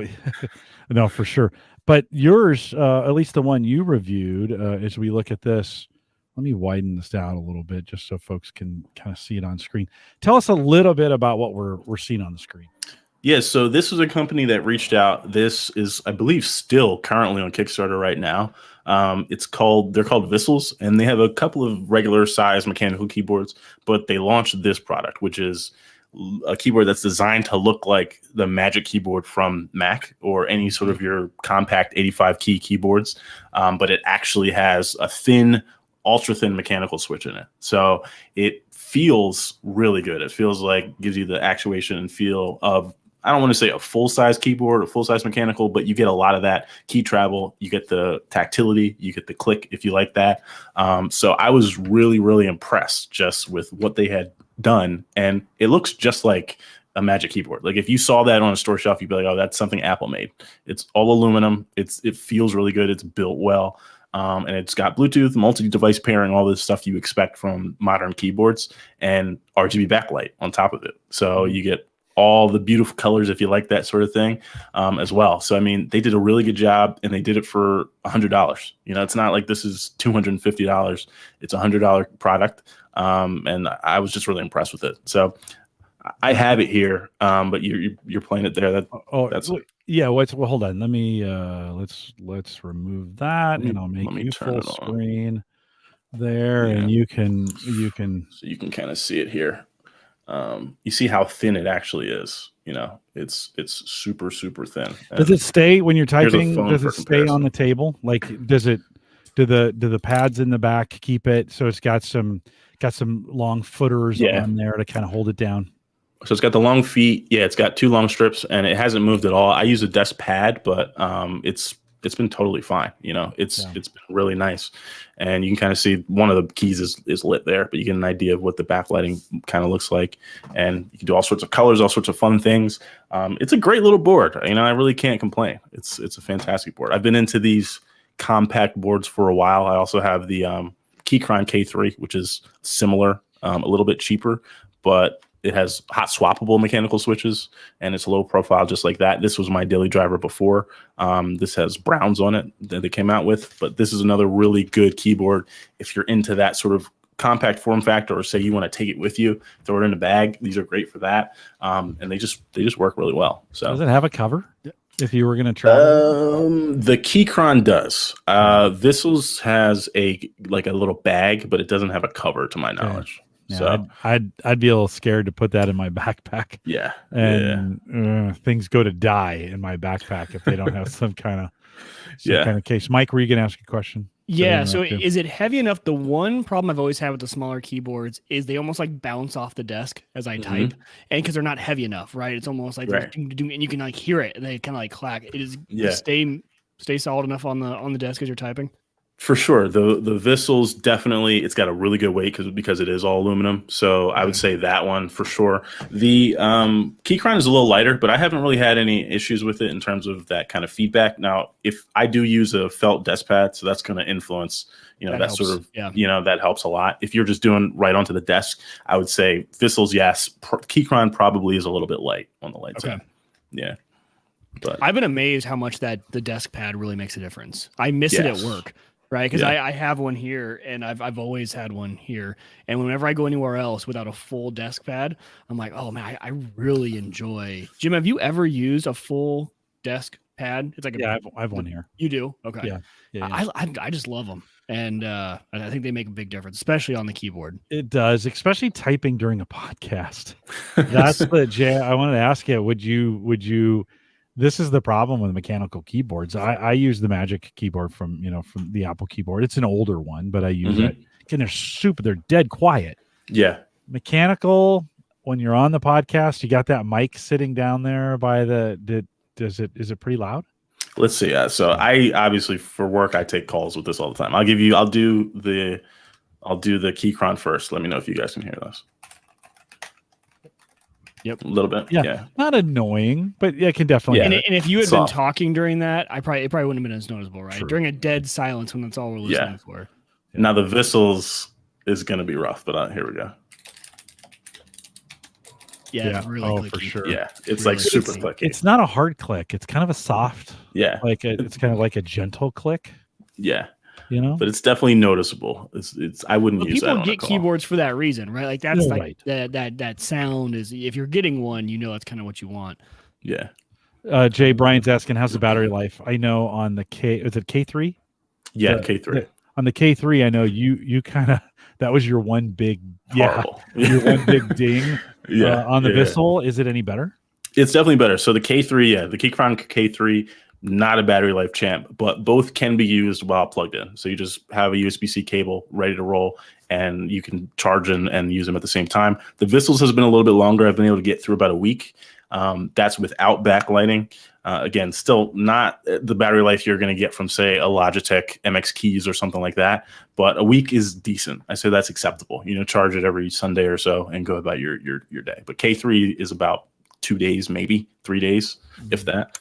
no for sure. But yours, at least the one you reviewed, as we look at this, let me widen this out a little bit just so folks can kind of see it on screen. Tell us a little bit about what we're seeing on the screen. Yeah, so this was a company that reached out. This is, I believe, still currently on Kickstarter right now. They're called Vissels, and they have a couple of regular size mechanical keyboards, but they launched this product, which is a keyboard that's designed to look like the Magic Keyboard from Mac or any sort of your compact 85 key keyboards, but it actually has a thin, ultra thin mechanical switch in it. So it feels really good. It feels like gives you the actuation and feel of, I don't want to say a full-size keyboard or full-size mechanical, but you get a lot of that key travel. You get the tactility. You get the click if you like that. So I was really, really impressed just with what they had done. And it looks just like a Magic Keyboard. Like if you saw that on a store shelf, you'd be like, oh, that's something Apple made. It's all aluminum. It feels really good. It's built well. And it's got Bluetooth, multi-device pairing, all this stuff you expect from modern keyboards, and RGB backlight on top of it. So you get all the beautiful colors if you like that sort of thing as well. So, I mean, they did a really good job, and they did it for $100. It's not like this is $250. It's a $100 product. And I was just really impressed with it. So I have it here, but you're playing it there. That's well, hold on. Let me let's remove that, and I'll make you full screen there, and you can so you can kind of see it here. You see how thin it actually is. It's super, super thin. Does it stay when you're typing? Does it stay on the table? Like, do the pads in the back keep it? So it's got some long footers on there to kind of hold it down. So it's got the long feet. Yeah, it's got two long strips, and it hasn't moved at all. I use a desk pad, but it's been totally fine. It's been really nice, and you can kind of see one of the keys is lit there, but you get an idea of what the backlighting kind of looks like, and you can do all sorts of colors, all sorts of fun things. It's a great little board. I really can't complain. It's a fantastic board. I've been into these compact boards for a while. I also have the Keychron K3, which is similar, a little bit cheaper, but it has hot swappable mechanical switches, and it's low profile just like that. This was my daily driver before. This has browns on it that they came out with, but this is another really good keyboard. If you're into that sort of compact form factor, or say you want to take it with you, throw it in a bag, these are great for that. And they just work really well. So does it have a cover? If you were going to travel, the Keychron does. Vissels has a little bag, but it doesn't have a cover to my knowledge. Yeah, so I'd be a little scared to put that in my backpack. Yeah, and things go to die in my backpack if they don't have some kind of case. Mike, were you going to ask a question? Yeah. So is it heavy enough? The one problem I've always had with the smaller keyboards is they almost like bounce off the desk as I type, and because they're not heavy enough, right? It's almost like and you can like hear it, and they kind of like clack. It is stay solid enough on the desk as you're typing. For sure. The Vissel's definitely, it's got a really good weight because it is all aluminum. So I would say that one for sure. The Keychron is a little lighter, but I haven't really had any issues with it in terms of that kind of feedback. Now, if I do use a felt desk pad, so that's going to influence, that sort of, that helps a lot. If you're just doing right onto the desk, I would say Vissel's, yes. Keychron probably is a little bit light on the light side. Yeah. But I've been amazed how much that the desk pad really makes a difference. I miss it at work. Right, because I have one here, and I've always had one here, and whenever I go anywhere else without a full desk pad, I'm like, oh man, I really enjoy. Jim, have you ever used a full desk pad? It's like I have one here. You do? Okay. Yeah. I just love them, and I think they make a big difference, especially on the keyboard. It does, especially typing during a podcast. That's Jay. I wanted to ask you, would you? This is the problem with mechanical keyboards. I use the Magic keyboard from the Apple keyboard. It's an older one, but I use it. And they're dead quiet. Yeah. Mechanical, when you're on the podcast, you got that mic sitting down there by is it pretty loud? Let's see. So I obviously for work I take calls with this all the time. I'll do the Keychron first. Let me know if you guys can hear this. Yep, a little bit. Yeah, not annoying, but it can definitely. And if you had been talking during that, it probably wouldn't have been as noticeable, right? True. During a dead silence when that's all we're listening for. Now the Vissel's is going to be rough, but here we go. Yeah, really clicky. For sure. Yeah, it's really like super clicky. It's not a hard click. It's kind of a soft. Yeah, it's kind of like a gentle click. Yeah. But it's definitely noticeable. It's I wouldn't use that. People get keyboards for that reason, right? Like that's that sound is if you're getting one, that's kind of what you want. Yeah. Jay Brian's asking, how's the battery life? I know on the is it K3? Yeah, K3. On the K3, I know you kind of that was your one big your one big ding. On the Vissel, is it any better? It's definitely better. So the K3, the Keychron K3. Not a battery life champ, but both can be used while plugged in. So you just have a USB-C cable ready to roll, and you can charge and use them at the same time. The Vissels has been a little bit longer. I've been able to get through about a week. That's without backlighting. Again, still not the battery life you're going to get from, say, a Logitech MX Keys or something like that. But a week is decent. I say that's acceptable. Charge it every Sunday or so and go about your day. But K3 is about 2 days, maybe 3 days, if that.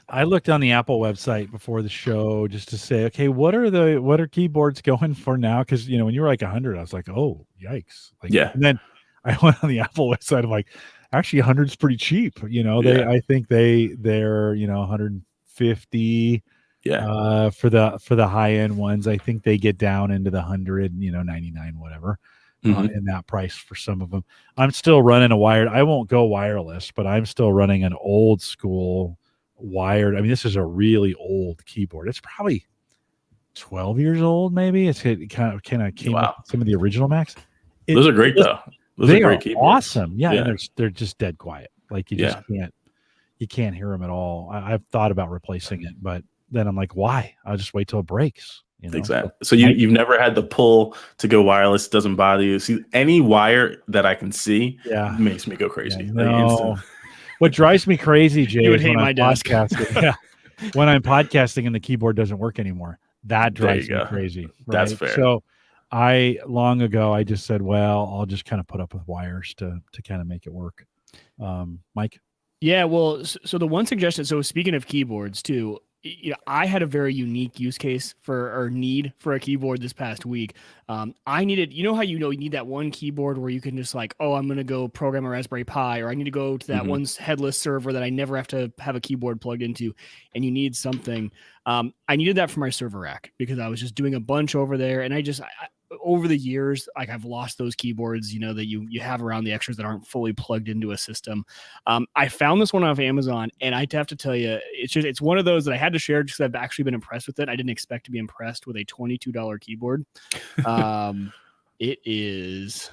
I looked on the Apple website before the show just to say, okay, what are keyboards going for now? Because when you were like 100, I was like, oh, yikes! And then I went on the Apple website. I'm like, actually, 100 is pretty cheap. I think they're 150. Yeah. For the high end ones, I think they get down into the 100, 99, whatever. In that price for some of them. I'm still running a wired. I won't go wireless, but I'm still running an old school wired. I mean, this is a really old keyboard. It's probably 12 years old, maybe. It kind of came up with some of the original Macs. Those are great though. They are awesome. Yeah, and they're just dead quiet. Like you just can't hear them at all. I've thought about replacing it, but then I'm like, why? I'll just wait till it breaks. Exactly. So you've never had the pull to go wireless. Doesn't bother you. See, any wire that I can see makes me go crazy. Yeah, no. What drives me crazy, Jay, is when I'm podcasting. When I'm podcasting and the keyboard doesn't work anymore, that drives me crazy. Right? That's fair. So long ago, I just said, well, I'll just kind of put up with wires to kind of make it work. Mike? Yeah, well, so the one suggestion, so speaking of keyboards too, I had a very unique use case need for a keyboard this past week. I needed, how you need that one keyboard where you can just like, oh, I'm going to go program a Raspberry Pi, or I need to go to that one headless server that I never have to have a keyboard plugged into, and you need something. I needed that for my server rack because I was just doing a bunch over there, and I over the years, like I've lost those keyboards, that you have around the extras that aren't fully plugged into a system. I found this one off Amazon, and I have to tell you, it's one of those that I had to share just because I've actually been impressed with it. I didn't expect to be impressed with a $22 keyboard. It is.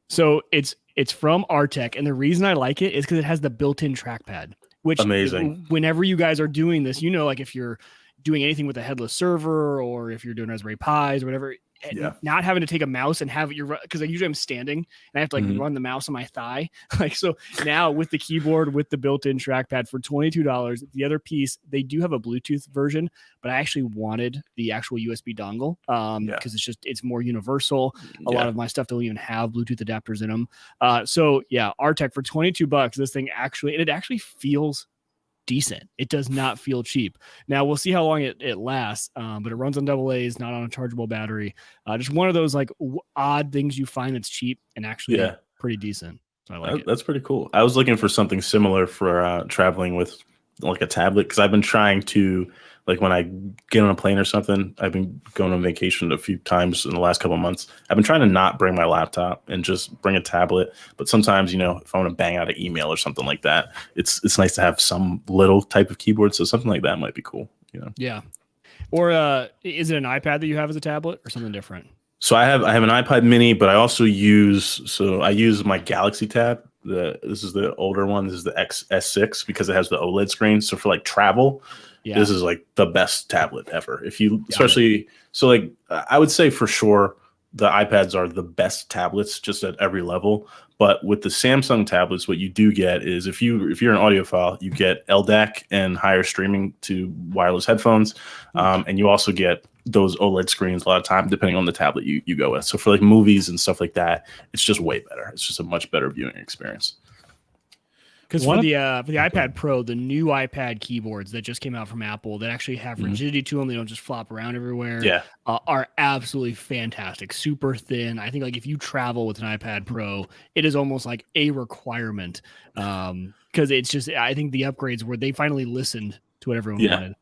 So it's from Artec, and the reason I like it is because it has the built-in trackpad, which amazing. Whenever you guys are doing this, like if you're doing anything with a headless server, or if you're doing Raspberry Pis or whatever, not having to take a mouse and have your, because usually I'm standing and I have to like run the mouse on my thigh. Like, so now with the keyboard, with the built-in trackpad for $22, the other piece, they do have a Bluetooth version, but I actually wanted the actual USB dongle because it's more universal. A lot of my stuff don't even have Bluetooth adapters in them. So yeah, RTech for $22, this thing actually, and it actually feels decent. It does not feel cheap. Now we'll see how long it lasts, but it runs on AA's, not on a chargeable battery. Just one of those like odd things you find that's cheap and actually pretty decent. So I like it. That's pretty cool. I was looking for something similar for traveling with like a tablet, because I've been trying to, like, when I get on a plane or something, I've been going on vacation a few times in the last couple of months. I've been trying to not bring my laptop and just bring a tablet. But sometimes, if I want to bang out an email or something like that, it's nice to have some little type of keyboard. So something like that might be cool. Yeah. Or is it an iPad that you have as a tablet or something different? So I have an iPad mini, but I also use my Galaxy Tab. This is the older one. This is the S6 because it has the OLED screen. So for like travel, this is like the best tablet ever. If you I would say for sure the iPads are the best tablets just at every level. But with the Samsung tablets, what you do get is if you're an audiophile, you get LDAC and higher streaming to wireless headphones, and you also get those OLED screens a lot of time, depending on the tablet you go with. So for like movies and stuff like that, it's just way better. It's just a much better viewing experience. Because for the iPad Pro, the new iPad keyboards that just came out from Apple that actually have rigidity to them, they don't just flop around everywhere, are absolutely fantastic. Super thin. I think like if you travel with an iPad Pro, it is almost like a requirement because it's just, I think the upgrades where they finally listened to what everyone wanted.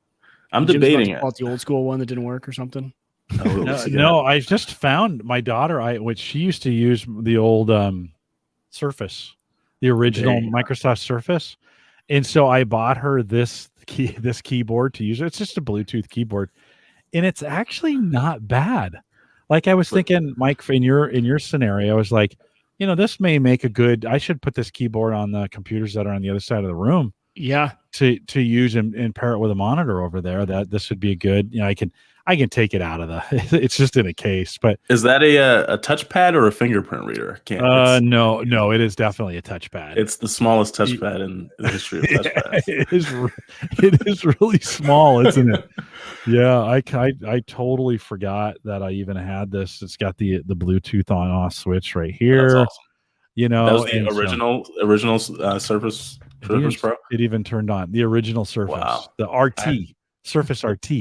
I'm debating it. The old school one that didn't work or something. No, I just found my daughter, which she used to use the old Surface. The original Microsoft Surface. And so I bought her this keyboard to use. It's just a Bluetooth keyboard. And it's actually not bad. Like I was thinking, Mike, in your scenario, I was like, this may make I should put this keyboard on the computers that are on the other side of the room. Yeah. To use and pair it with a monitor over there. That this would be a good, I can take it out of it's just in a case. But is that a touchpad or a fingerprint reader? No, it is definitely a touchpad. It's the smallest touchpad in the history of touchpads. It is really small, isn't it? Yeah, I totally forgot that I even had this. It's got the Bluetooth on off switch right here. That's awesome. That was the original Surface Pro. It even turned on the original Surface, the RT, Surface RT.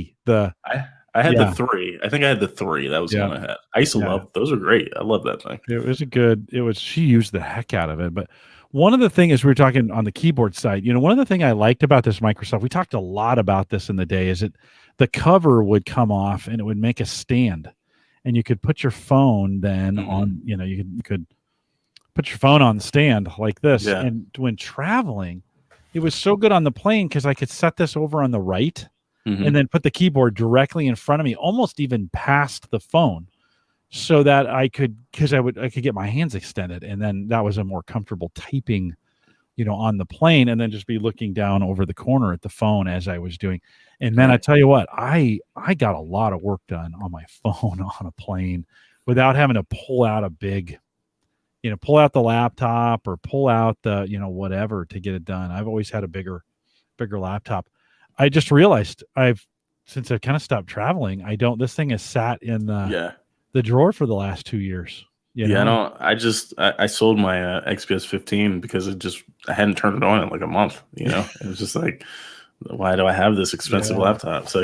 I had the 3. I think I had the 3. That was the one I had. I used to love those. Are great. I love that thing. She used the heck out of it. But one of the things we were talking on the keyboard side, one of the things I liked about this Microsoft, we talked a lot about this in the day, is that the cover would come off and it would make a stand, and you could put your phone then on. You could put your phone on the stand like this, and when traveling, it was so good on the plane because I could set this over on the right. And then put the keyboard directly in front of me, almost even past the phone, so that I could get my hands extended, and then that was a more comfortable typing, on the plane, and then just be looking down over the corner at the phone as I was doing. And man, I tell you what, I got a lot of work done on my phone on a plane without having to pull out a big, pull out the laptop or pull out the, whatever to get it done. I've always had a bigger laptop. I just realized since I've kind of stopped traveling, this thing has sat in the drawer for the last 2 years. I sold my XPS 15 because I hadn't turned it on in like a month. It was just like, why do I have this expensive laptop? So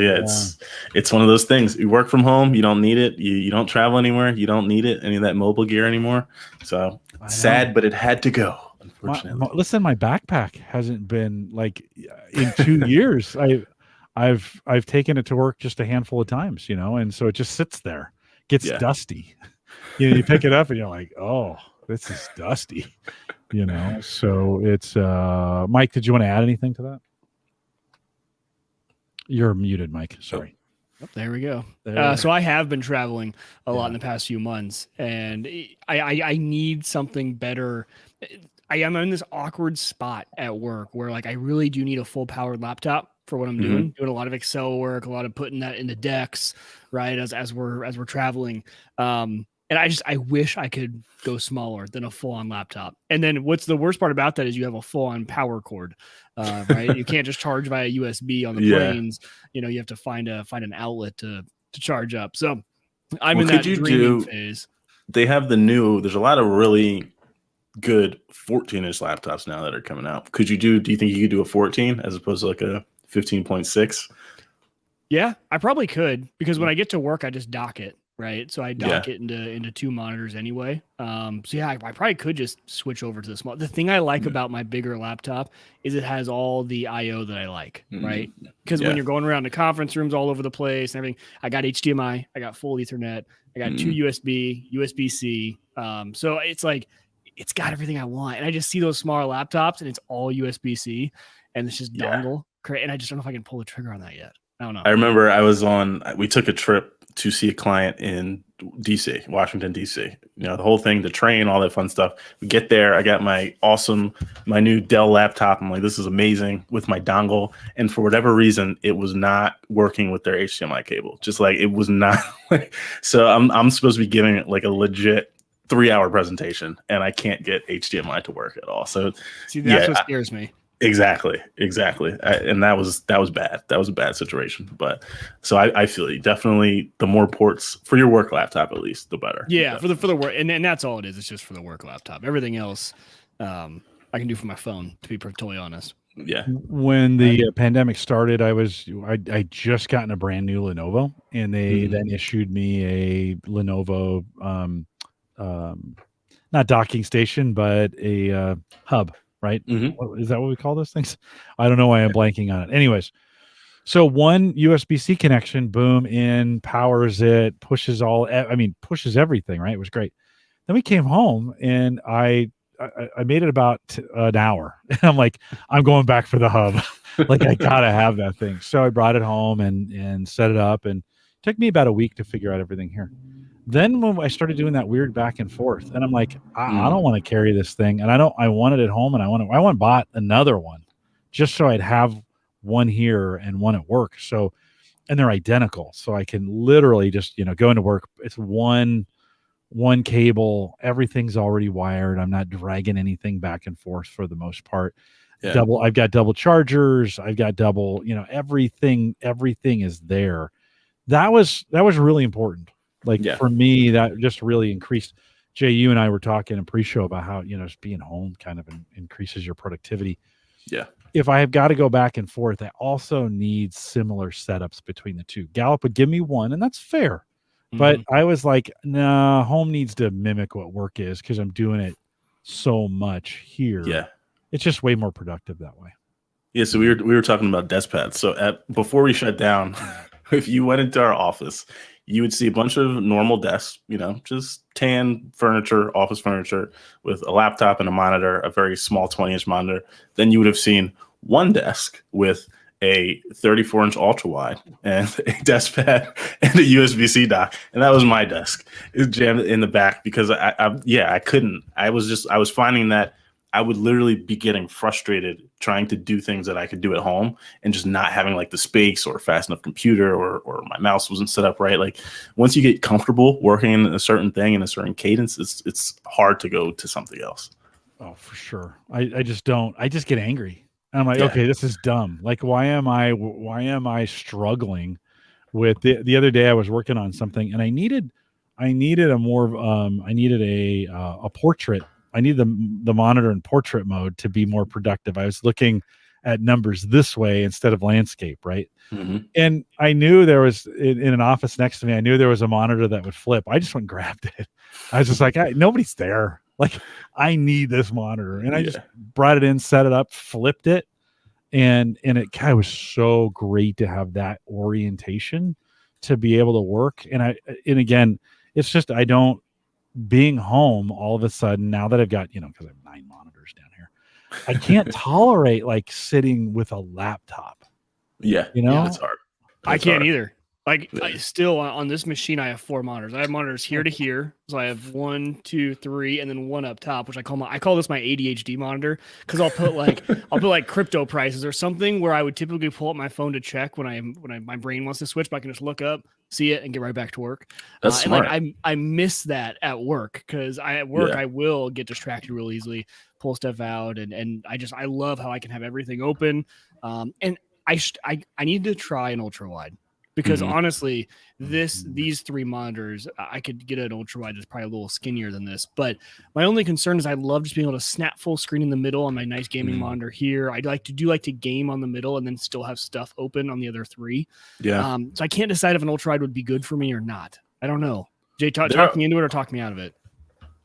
it's one of those things. You work from home, you don't need it. You don't travel anywhere, you don't need it, any of that mobile gear anymore. So sad, but it had to go. Listen, my backpack hasn't been like in 2 years. I've taken it to work just a handful of times, and so it just sits there, gets dusty. You pick it up and you're like, oh, this is dusty. So it's Mike, did you want to add anything to that? You're muted, Mike. Sorry. Oh, there we go. So I have been traveling a lot in the past few months, and I need something better. I am in this awkward spot at work where like I really do need a full powered laptop, for what I'm doing a lot of Excel work, a lot of putting that into decks, right? As we're traveling. And I wish I could go smaller than a full-on laptop. And then what's the worst part about that is you have a full-on power cord, right? You can't just charge via USB on the planes. You know, you have to find an outlet to charge up. So I'm in that dreaming phase. They have there's a lot of really good 14-inch laptops now that are coming out. Do you think you could do a 14 as opposed to like a 15.6? Yeah, I probably could, because when I get to work, I just dock it. Right. So I dock it into 2 monitors anyway. So yeah, I probably could just switch over to the small. The thing I like about my bigger laptop is it has all the IO that I like, right? Because when you're going around the conference rooms all over the place and everything, I got HDMI, I got full Ethernet, I got 2 USB, USB-C. So it's like, it's got everything I want. And I just see those smaller laptops and it's all USB-C and it's just dongle. And I just don't know if I can pull the trigger on that yet. I don't know. I remember we took a trip to see a client in DC, Washington, DC. You know, the whole thing, the train, all that fun stuff. We get there. I got my new Dell laptop. I'm like, this is amazing, with my dongle. And for whatever reason, it was not working with their HDMI cable. Just like, it was not. So I'm supposed to be giving it like a legit 3-hour presentation, and I can't get HDMI to work at all. So see, that's what scares me. Exactly. And that was bad. That was a bad situation. But so I feel you. Definitely the more ports for your work laptop, at least, the better. Yeah, for the work. And that's all it is. It's just for the work laptop. Everything else I can do for my phone, to be totally honest. Yeah. When the pandemic started, I just gotten a brand new Lenovo, and they then issued me a Lenovo not docking station, but a hub. Right? Is that what we call those things? I don't know why I'm blanking on it. Anyways, so one USB-C connection, boom, in, powers it, pushes everything, right? It was great. Then we came home and I made it about an hour. And I'm like, I'm going back for the hub. Like, I gotta have that thing. So I brought it home and set it up, and it took me about a week to figure out everything here. Then when I started doing that weird back and forth, and I'm like, I don't want to carry this thing, and I want it at home, and I bought another one just so I'd have one here and one at work. So, and they're identical, so I can literally just go into work. It's one cable, everything's already wired. I'm not dragging anything back and forth for the most part. Yeah. I've got double chargers. I've got double. Everything is there. That was really important. For me, that just really increased. Jay, you and I were talking in pre-show about how, just being home kind of increases your productivity. Yeah. If I have got to go back and forth, I also need similar setups between the two. Gallup would give me one, and that's fair. But I was like, nah, home needs to mimic what work is, because I'm doing it so much here. Yeah. It's just way more productive that way. Yeah. So we were talking about desk pads. So before we shut down, if you went into our office, you would see a bunch of normal desks, just tan furniture, office furniture, with a laptop and a monitor, a very small 20-inch monitor. Then you would have seen one desk with a 34-inch ultra wide and a desk pad and a USB-C dock. And that was my desk. It was jammed in the back because I couldn't. I was finding that I would literally be getting frustrated trying to do things that I could do at home and just not having like the space or fast enough computer or my mouse wasn't set up right. Like, once you get comfortable working in a certain thing in a certain cadence, it's hard to go to something else. Oh, for sure. I just get angry. And I'm like, okay, this is dumb. Like, why am I struggling with the other day I was working on something, and I needed a portrait. I need the monitor in portrait mode to be more productive. I was looking at numbers this way instead of landscape, right? And I knew there was in an office next to me, I knew there was a monitor that would flip. I just went and grabbed it. I was just like, nobody's there. Like, I need this monitor. And I just brought it in, set it up, flipped it. And it kind of was so great to have that orientation to be able to work. And again, it's just, being home all of a sudden, now that I've got, because I have 9 monitors down here, I can't tolerate like sitting with a laptop. Yeah. Yeah, it's hard. I can't either. Like I still on this machine, I have 4 monitors. I have monitors here to here, so I have 1, 2, 3, and then one up top, which I call this my ADHD monitor because I'll put like crypto prices or something where I would typically pull up my phone to check when my brain wants to switch, but I can just look up, see it, and get right back to work. That's smart. And like I miss that at work because I will get distracted real easily, pull stuff out, and I love how I can have everything open. And I need to try an ultra wide. Because honestly, these 3 monitors, I could get an ultra wide that's probably a little skinnier than this. But my only concern is I love just being able to snap full screen in the middle on my nice gaming monitor here. I'd like to game on the middle and then still have stuff open on the other 3. Yeah. So I can't decide if an ultra wide would be good for me or not. I don't know. Jay, talk me into it or talk me out of it.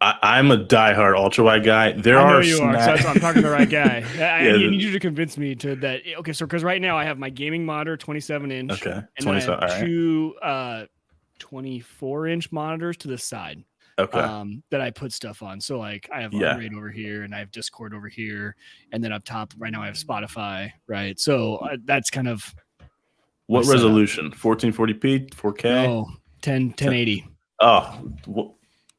I'm a diehard ultra wide guy. I know you are. So I'm talking to the right guy. I need you to convince me to that. Okay, so because right now I have my gaming monitor, 27-inch. Okay, and then I have 2 24-inch monitors to the side. Okay. That I put stuff on. So like I have Unraid over here, and I have Discord over here, and then up top right now I have Spotify. Right. So that's kind of what resolution? 1440p, 4K? No, 1080. Oh.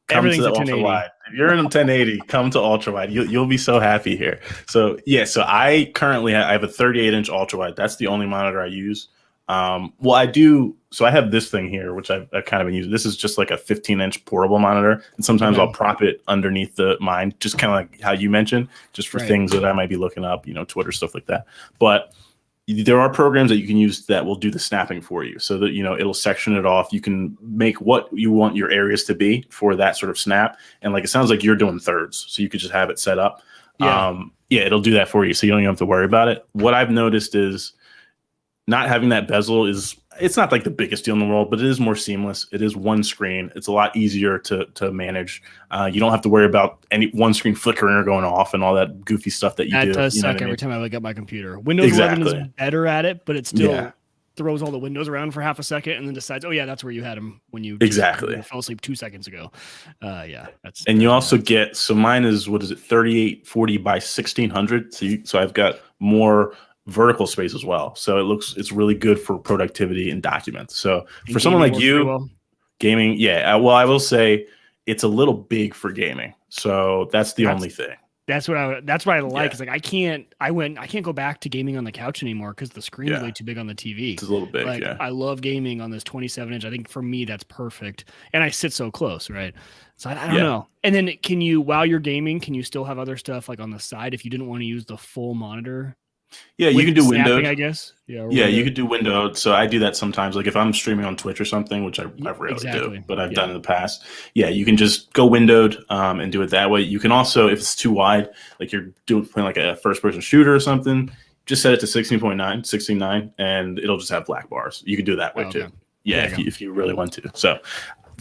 Come to the ultra wide. If you're in 1080, come to ultra wide. You'll be so happy here. So so I currently I have a 38-inch ultra wide. That's the only monitor I use. Well, I do. So I have this thing here, which I've kind of been using. This is just like a 15-inch portable monitor, and sometimes I'll prop it underneath mine, just kind of like how you mentioned, just for things that I might be looking up, Twitter stuff like that. But there are programs that you can use that will do the snapping for you, so that it'll section it off. You can make what you want your areas to be for that sort of snap, and like it sounds like you're doing thirds, so you could just have it set up. It'll do that for you, so you don't even have to worry about it. What I've noticed is not having that bezel it's not like the biggest deal in the world, but it is more seamless. It is one screen. It's a lot easier to manage. You don't have to worry about any one screen flickering or going off and all that goofy stuff that you do. That does suck every time I look at my computer. Windows 11 is better at it, but it still throws all the windows around for half a second and then decides, oh yeah, that's where you had them when you fell asleep 2 seconds ago. And you also get, so mine is, 3840 by 1600. So I've got more vertical space as well, so it's really good for productivity and documents. So for someone like you, gaming, well, I will say it's a little big for gaming, so that's the only thing. That's what I like. It's like I can't go back to gaming on the couch anymore because the screen is way too big on the TV. It's a little big. I love gaming on this 27-inch. I think for me that's perfect, and I sit so close, right? So I don't know. And then while you're gaming, can you still have other stuff like on the side if you didn't want to use the full monitor? Yeah, you can do windowed, I guess. You could do windowed. So I do that sometimes. Like if I'm streaming on Twitch or something, which I rarely do, but I've done in the past. Yeah, you can just go windowed and do it that way. You can also, if it's too wide, like you're playing like a first-person shooter or something, just set it to 16.9, and it'll just have black bars. You can do it that way too. Yeah, if you really want to. So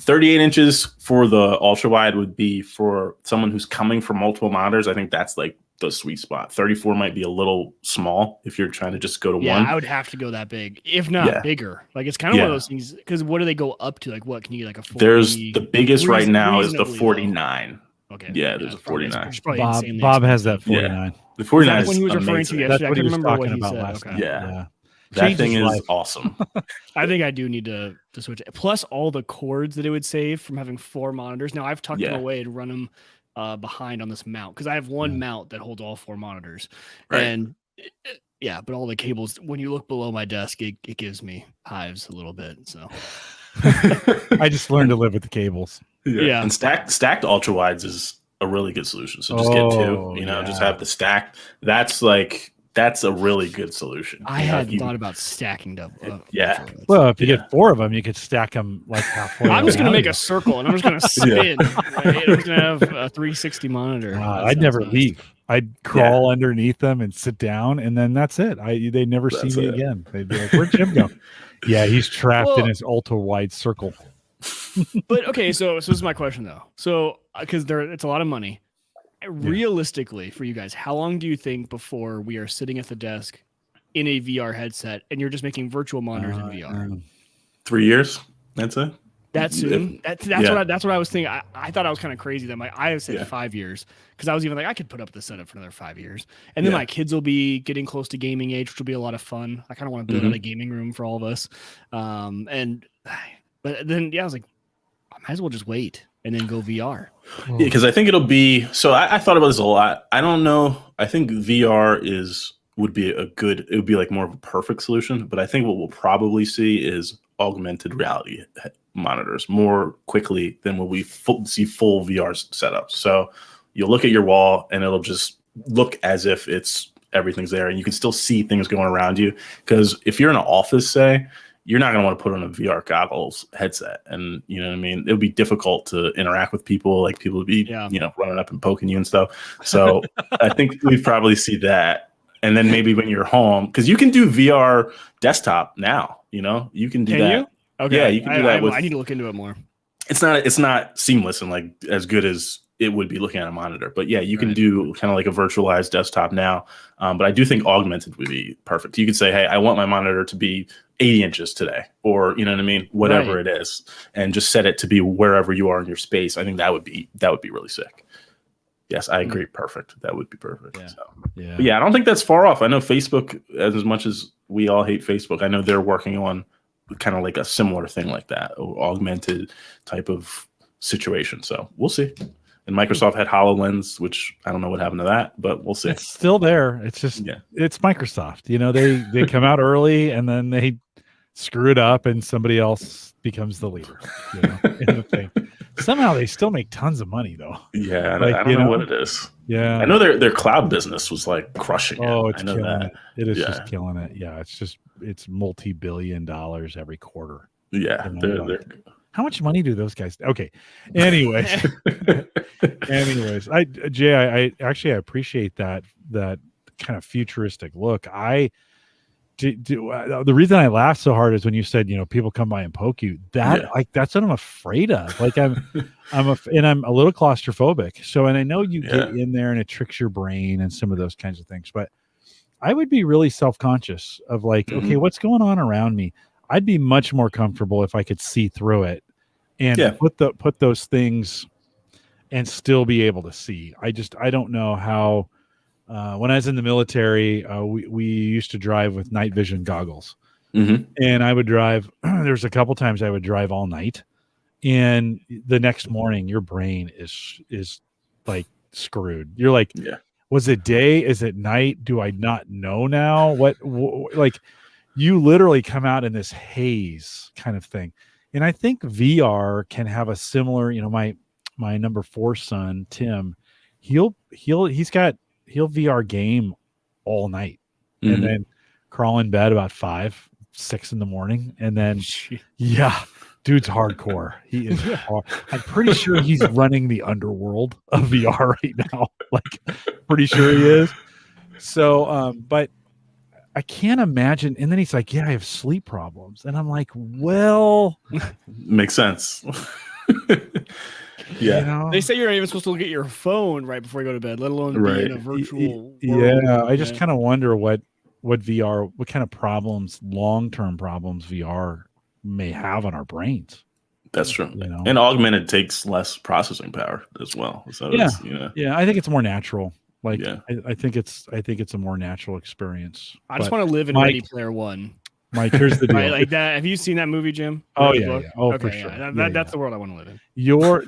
38 inches for the ultra wide would be for someone who's coming from multiple monitors. I think that's like the sweet spot. 34 might be a little small if you're trying to just go to one. Yeah, I would have to go that big, if not bigger. Like it's kind of one of those things. Because what do they go up to? Like what can you get? Like a 40? There's the biggest right now is the 49. Low. Okay. Yeah, there's a 49. Bob has that 49. Yeah. The 49 is when he was referring to yesterday. That's what I he was remember talking what about he last said. night. Yeah. That thing is awesome. I think I do need to switch it. Plus all the cords that it would save from having 4 monitors. Now I've tucked them away and run them behind on this mount because I have one mount that holds all 4 monitors. Right. And but all the cables, when you look below my desk, it gives me hives a little bit. So I just learned to live with the cables. Yeah. And stacked ultra wides is a really good solution. So just get 2, just have the stacked. That's a really good solution. I hadn't thought about stacking double. Well, if you get 4 of them, you could stack them like halfway. I'm just going to make a circle and I'm just going to spin. Right? I'm just going to have a 360 monitor. I'd never leave. I'd crawl underneath them and sit down, and then that's it. They'd never see me again. They'd be like, "Where'd Jim go?" Yeah, he's trapped in his ultra wide circle. But okay, so this is my question though. So because it's a lot of money. Realistically, for you guys, how long do you think before we are sitting at the desk in a VR headset and you're just making virtual monitors in VR? 3 years, that's it. That soon? That's what I was thinking. I thought I was kind of crazy. That I have said 5 years because I was even like I could put up the setup for another 5 years, and then my kids will be getting close to gaming age, which will be a lot of fun. I kind of want to build out a gaming room for all of us, but then I was like, I might as well just wait and then go VR. Yeah, because I think it'll be. So I thought about this a lot. I don't know. I think VR would be it would be like more of a perfect solution, but I think what we'll probably see is augmented reality monitors more quickly than when we see full VR setups. So you'll look at your wall and it'll just look as if everything's there, and you can still see things going around you. Because if you're in an office, say, you're not going to want to put on a VR goggles headset, and you know what I mean. It'll be difficult to interact with people. Like people would be, running up and poking you and stuff. So I think we'd probably see that. And then maybe when you're home, because you can do VR desktop now. You can do that. You? Okay. Yeah, you can do that. I need to look into it more. It's not seamless and like as good as it would be looking at a monitor. But yeah, you can do kind of like a virtualized desktop now. But I do think augmented would be perfect. You could say, hey, I want my monitor to be 80 inches today, or you know what I mean, whatever it is, and just set it to be wherever you are in your space. I think that would be really sick. Yes, I agree. Perfect. That would be perfect. Yeah. So, but I don't think that's far off. I know Facebook, as much as we all hate Facebook, I know they're working on kind of like a similar thing like that, augmented type of situation. So we'll see. And Microsoft had HoloLens, which I don't know what happened to that, but we'll see. It's still there. It's just it's Microsoft. They come out early and then they screw it up, and somebody else becomes the leader. In the thing. Somehow they still make tons of money though. Yeah, I don't know what it is. Yeah, I know their cloud business was like crushing it. Oh, it's I know killing that. It is just killing it. Yeah, it's multi-billion dollars every quarter. Yeah, they're how much money do those guys? Okay, anyways, I actually appreciate that kind of futuristic look. The reason I laughed so hard is when you said, people come by and poke you. That's what I'm afraid of. Like I'm a little claustrophobic. So, and I know you get in there and it tricks your brain and some of those kinds of things, but I would be really self-conscious of like, okay, what's going on around me? I'd be much more comfortable if I could see through it and put those things and still be able to see. I don't know how. When I was in the military, we used to drive with night vision goggles, and I would drive. There's a couple times I would drive all night, and the next morning your brain is like screwed. You're like, was it day? Is it night? Do I not know now? Like you literally come out in this haze kind of thing, and I think VR can have a similar. My number 4 son Tim, he'll VR game all night and then crawl in bed about 5, 6 in the morning. And then, dude's hardcore. He is hard. I'm pretty sure he's running the underworld of VR right now. Like pretty sure he is. So, but I can't imagine. And then he's like, I have sleep problems. And I'm like, well, makes sense. They say you're not even supposed to look at your phone right before you go to bed, let alone be in a virtual world. I just kind of wonder what VR, what kind of problems, long-term problems VR may have on our brains. That's true. And augmented takes less processing power as well. So I think it's more natural. Like I think it's a more natural experience. I just want to live in Ready Player One. Mike, here's the deal. Like that. Have you seen that movie, Jim? Oh yeah. Oh, okay, for sure. That's the world I want to live in.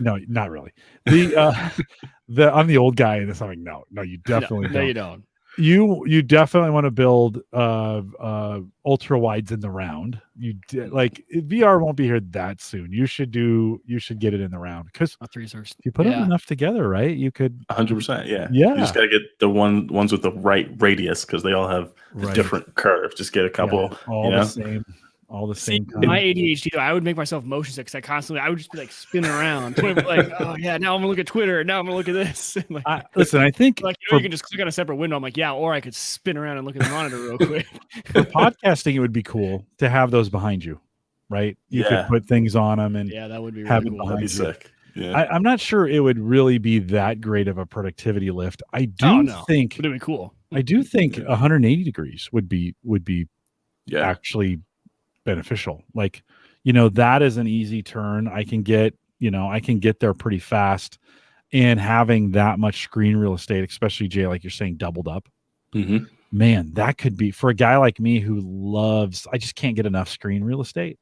No, not really. I'm the old guy in this. I'm like, no, you definitely don't. No, you don't. You definitely want to build ultra wides in the round. Like VR won't be here that soon. You should get it in the round because if you put them enough together, right? You could 100%. Yeah. You just got to get the ones with the right radius because they all have a different curve. Just get a couple. All the same. My ADHD, I would make myself motion sick because I would just be like spinning around. Like, oh yeah, now I'm gonna look at Twitter. Now I'm gonna look at this. Like, listen, I think like you can just click on a separate window. I'm like, or I could spin around and look at the monitor real quick. For podcasting, it would be cool to have those behind you, right? You could put things on them and that would be have really it cool. behind you. Sick. Yeah. I'm not sure it would really be that great of a productivity lift. I do think it'd be cool. I do think 180 degrees would be actually beneficial. Like that is an easy turn. I can get there pretty fast, and having that much screen real estate, especially Jay, like you're saying, doubled up. Mm-hmm. Man, that could be for a guy like me who I just can't get enough screen real estate.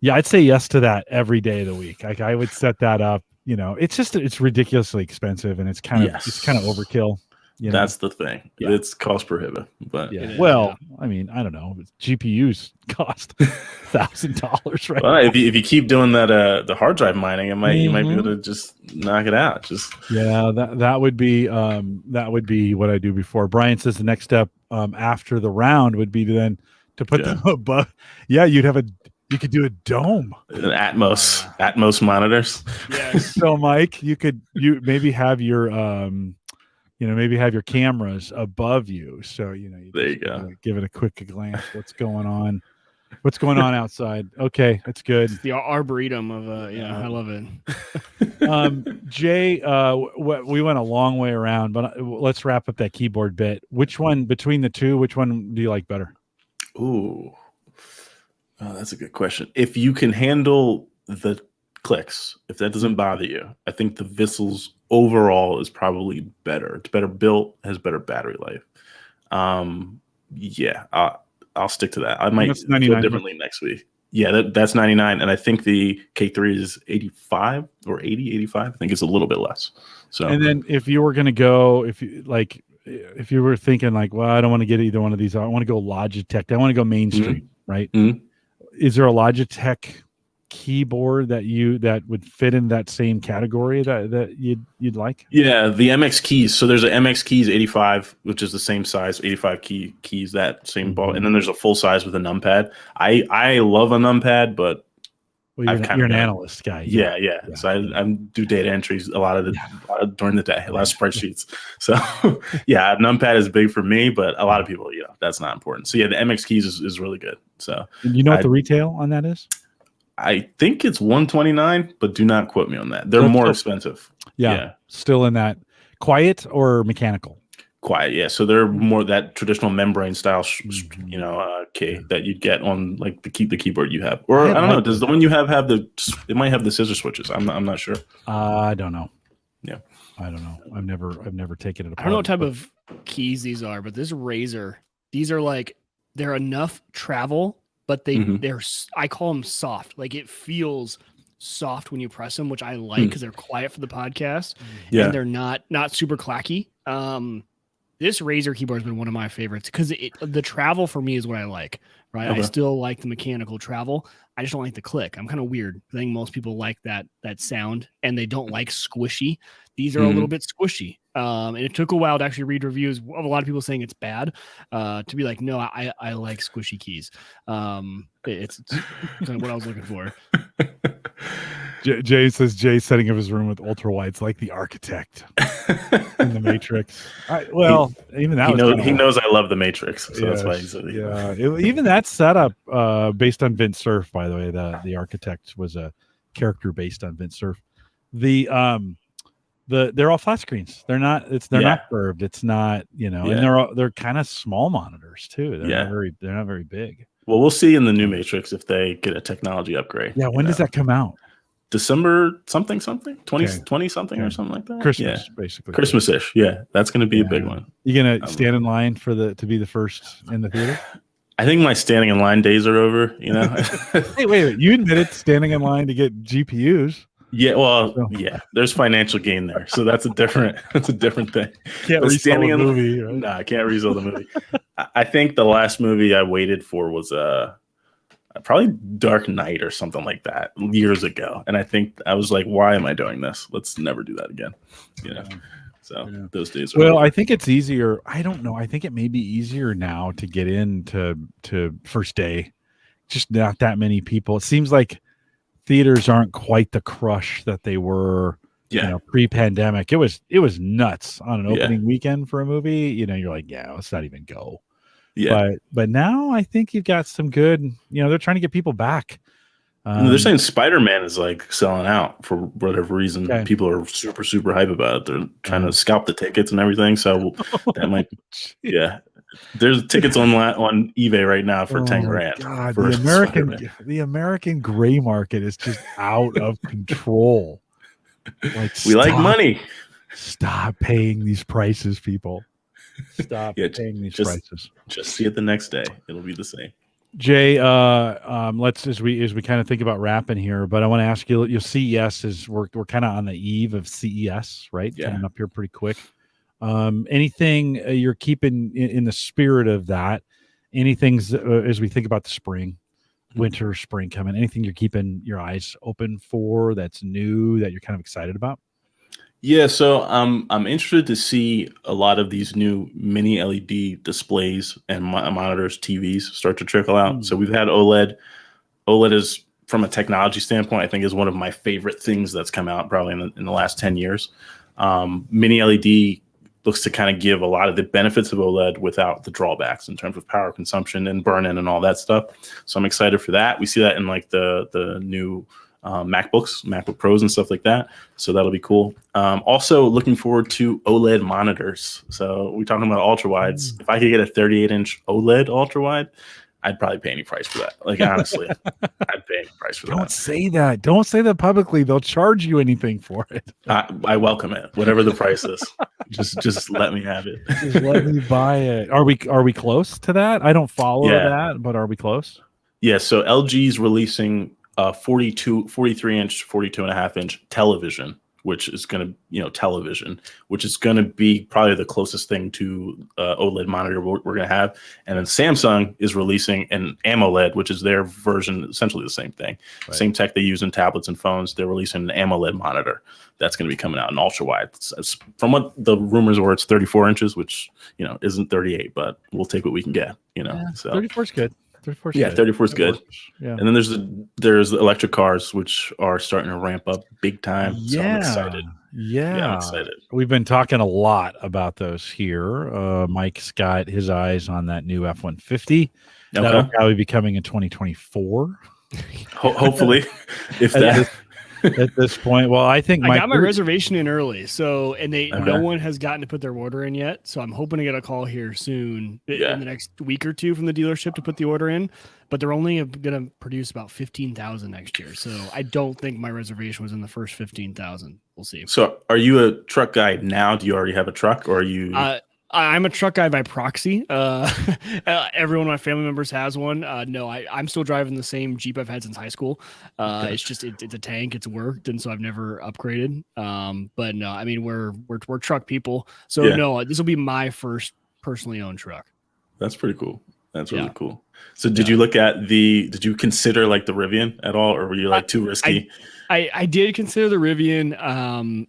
Yeah, I'd say yes to that every day of the week. Like I would set that up. It's ridiculously expensive, and it's kind of overkill. That's the thing. Yeah. It's cost prohibitive. But I mean, I don't know. GPUs cost $1,000, right? Well, if you keep doing that, the hard drive mining, you might be able to just knock it out. That would be what I do before. Brian says the next step after the round would be to put them above. Yeah, you could do a dome. Atmos monitors. Yes. So Mike, you maybe have your maybe have your cameras above you. So, there you go. Give it a quick glance. What's going on outside? Okay. That's good. The arboretum of, I love it. Jay, we went a long way around, but let's wrap up that keyboard bit. Which one between the two, which one do you like better? Ooh. Oh, that's a good question. If you can handle the clicks, if that doesn't bother you, I think the Vissel's overall is probably better. It's better built, has better battery life. I'll stick to that. I might feel differently next week. Yeah, that's 99, and I think the K3 is 85 or 80, 85. I think it's a little bit less. So, and then if you were going to go, if you were thinking like, well, I don't want to get either one of these, I want to go Logitech, I want to go mainstream, right? Mm-hmm. Is there a Logitech keyboard that would fit in that same category that you'd like? Yeah, the MX keys. So there's an MX keys 85, which is the same size, 85 keys, that same ball, and then there's a full size with a numpad. I love a numpad, but you're an analyst guy. Yeah. So I do data entries a lot during the day, a lot of spreadsheets. So yeah, numpad is big for me, but a lot of people, that's not important. So yeah, the MX keys is really good. So you know what the retail on that is? I think it's $129, but do not quote me on that. They're more expensive. Yeah. Still in that quiet or mechanical? Quiet, yeah. So they're more that traditional membrane style, key that you'd get on like the keyboard you have. Or I don't know. Does the one you have it might have the scissor switches? I'm not sure. I don't know. Yeah, I don't know. I've never taken it apart. I don't know what type of keys these are, but this Razer, these are like they're enough travel. But they're I call them soft. Like it feels soft when you press them, which I like because they're quiet for the podcast. Yeah. And they're not super clacky. This Razer keyboard has been one of my favorites because the travel for me is what I like, right? Okay. I still like the mechanical travel. I just don't like the click. I'm kind of weird. I think most people like that sound and they don't like squishy. These are a little bit squishy. And it took a while to actually read reviews of a lot of people saying it's bad, to be like, no, I like squishy keys. It's kind of what I was looking for. Jay says Jay's setting up his room with ultra wides like the architect in the Matrix. Even that he knows I love the Matrix, so that's why he's even that setup based on Vint Cerf, by the way, the architect was a character based on Vint Cerf. They're all flat screens. They're not curved. It's not, and they're kind of small monitors too. They're not very big. Well, we'll see in the new Matrix if they get a technology upgrade. Yeah, when does that come out? December something 20 something or something like that. Christmas, basically. Christmas-ish. Yeah, that's going to be a big one. You gonna stand in line to be the first in the theater? I think my standing in line days are over. Hey, wait! You admitted standing in line to get GPUs. Yeah, there's financial gain there, so that's a different thing. Can't resell the movie. Right? No, I can't resell the movie. I think the last movie I waited for was probably Dark Knight or something like that years ago, and I think I was like, "Why am I doing this? Let's never do that again." Those days. I think it's easier. I don't know. I think it may be easier now to get into first day. Just not that many people. It seems like theaters aren't quite the crush that they were. Pre-pandemic. It was nuts on an opening weekend for a movie. You're like, let's not even go. Yeah. But now I think you've got some good, they're trying to get people back. They're saying Spider-Man is like selling out for whatever reason. Okay. People are super, super hype about it. They're trying to scalp the tickets and everything. So that might, yeah. There's tickets on eBay right now for 10 grand. God, for the American gray market is just out of control. Like, we like money. Stop paying these prices, people. Stop paying these prices. Just see it the next day. It'll be the same. Jay, let's as we kind of think about wrapping here, but I want to ask you. Your CES is we're kind of on the eve of CES, right? Yeah. Coming up here pretty quick. Anything you're keeping in the spirit of that? Anything as we think about the spring, winter, spring coming? Anything you're keeping your eyes open for that's new that you're kind of excited about? Yeah, so I'm interested to see a lot of these new mini LED displays and monitors, TVs start to trickle out. So we've had OLED. OLED is, from a technology standpoint, I think is one of my favorite things that's come out probably in the last 10 years. Mini LED looks to kind of give a lot of the benefits of OLED without the drawbacks in terms of power consumption and burn-in and all that stuff. So I'm excited for that. We see that in like the new MacBook Pros and stuff like that. So that'll be cool. Also looking forward to OLED monitors. So we're talking about ultra wides. If I could get a 38-inch OLED ultra wide, I'd probably pay any price for that. Like, honestly, I'd pay any price for that. Don't say that. Don't say that publicly. They'll charge you anything for it. I welcome it. Whatever the price is, just let me have it. Just let me buy it. Are we close to that? I don't follow that, but are we close? Yeah. So LG's releasing 43-inch, 42.5-inch television, which is going to, television, which is going to be probably the closest thing to OLED monitor we're going to have. And then Samsung is releasing an AMOLED, which is their version, essentially the same thing. Right. Same tech they use in tablets and phones. They're releasing an AMOLED monitor that's going to be coming out in ultra wide. From what the rumors were, it's 34 inches, which, isn't 38, but we'll take what we can get, So 34 is good. 34 is good. Yeah. And then there's the electric cars, which are starting to ramp up big time. So I'm excited. Yeah, I'm excited. We've been talking a lot about those here. Mike's got his eyes on that new F-150. That'll probably be coming in 2024. Hopefully, if that. At this point, well, I think I got my reservation in early, so no one has gotten to put their order in yet. So I'm hoping to get a call here soon in the next week or two from the dealership to put the order in. But they're only going to produce about 15,000 next year, so I don't think my reservation was in the first 15,000. We'll see. So, are you a truck guy now? Do you already have a truck, or are you? I'm a truck guy by proxy. Everyone in my family members has one. No, I'm still driving the same Jeep I've had since high school. It's just it's a tank. It's worked, and so I've never upgraded. But no, I mean we're truck people. So no, this will be my first personally owned truck. That's pretty cool. That's really cool. So did you look at did you consider like the Rivian at all, or were you like too risky? I did consider the Rivian.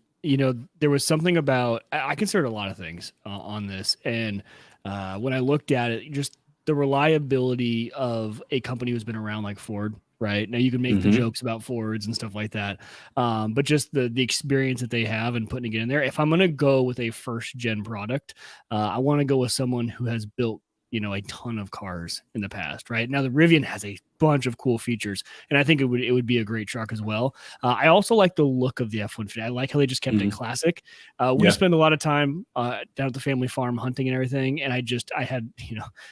There was something about, I considered a lot of things on this. And when I looked at it, just the reliability of a company who's been around like Ford, right? Now you can make the jokes about Fords and stuff like that. But just the experience that they have and putting it in there. If I'm going to go with a first gen product, I want to go with someone who has built, a ton of cars in the past, right? Now the Rivian has a bunch of cool features, and I think it would be a great truck as well. I also like the look of the F-150. I like how they just kept it classic. We spend a lot do down at the family farm hunting and everything, and I had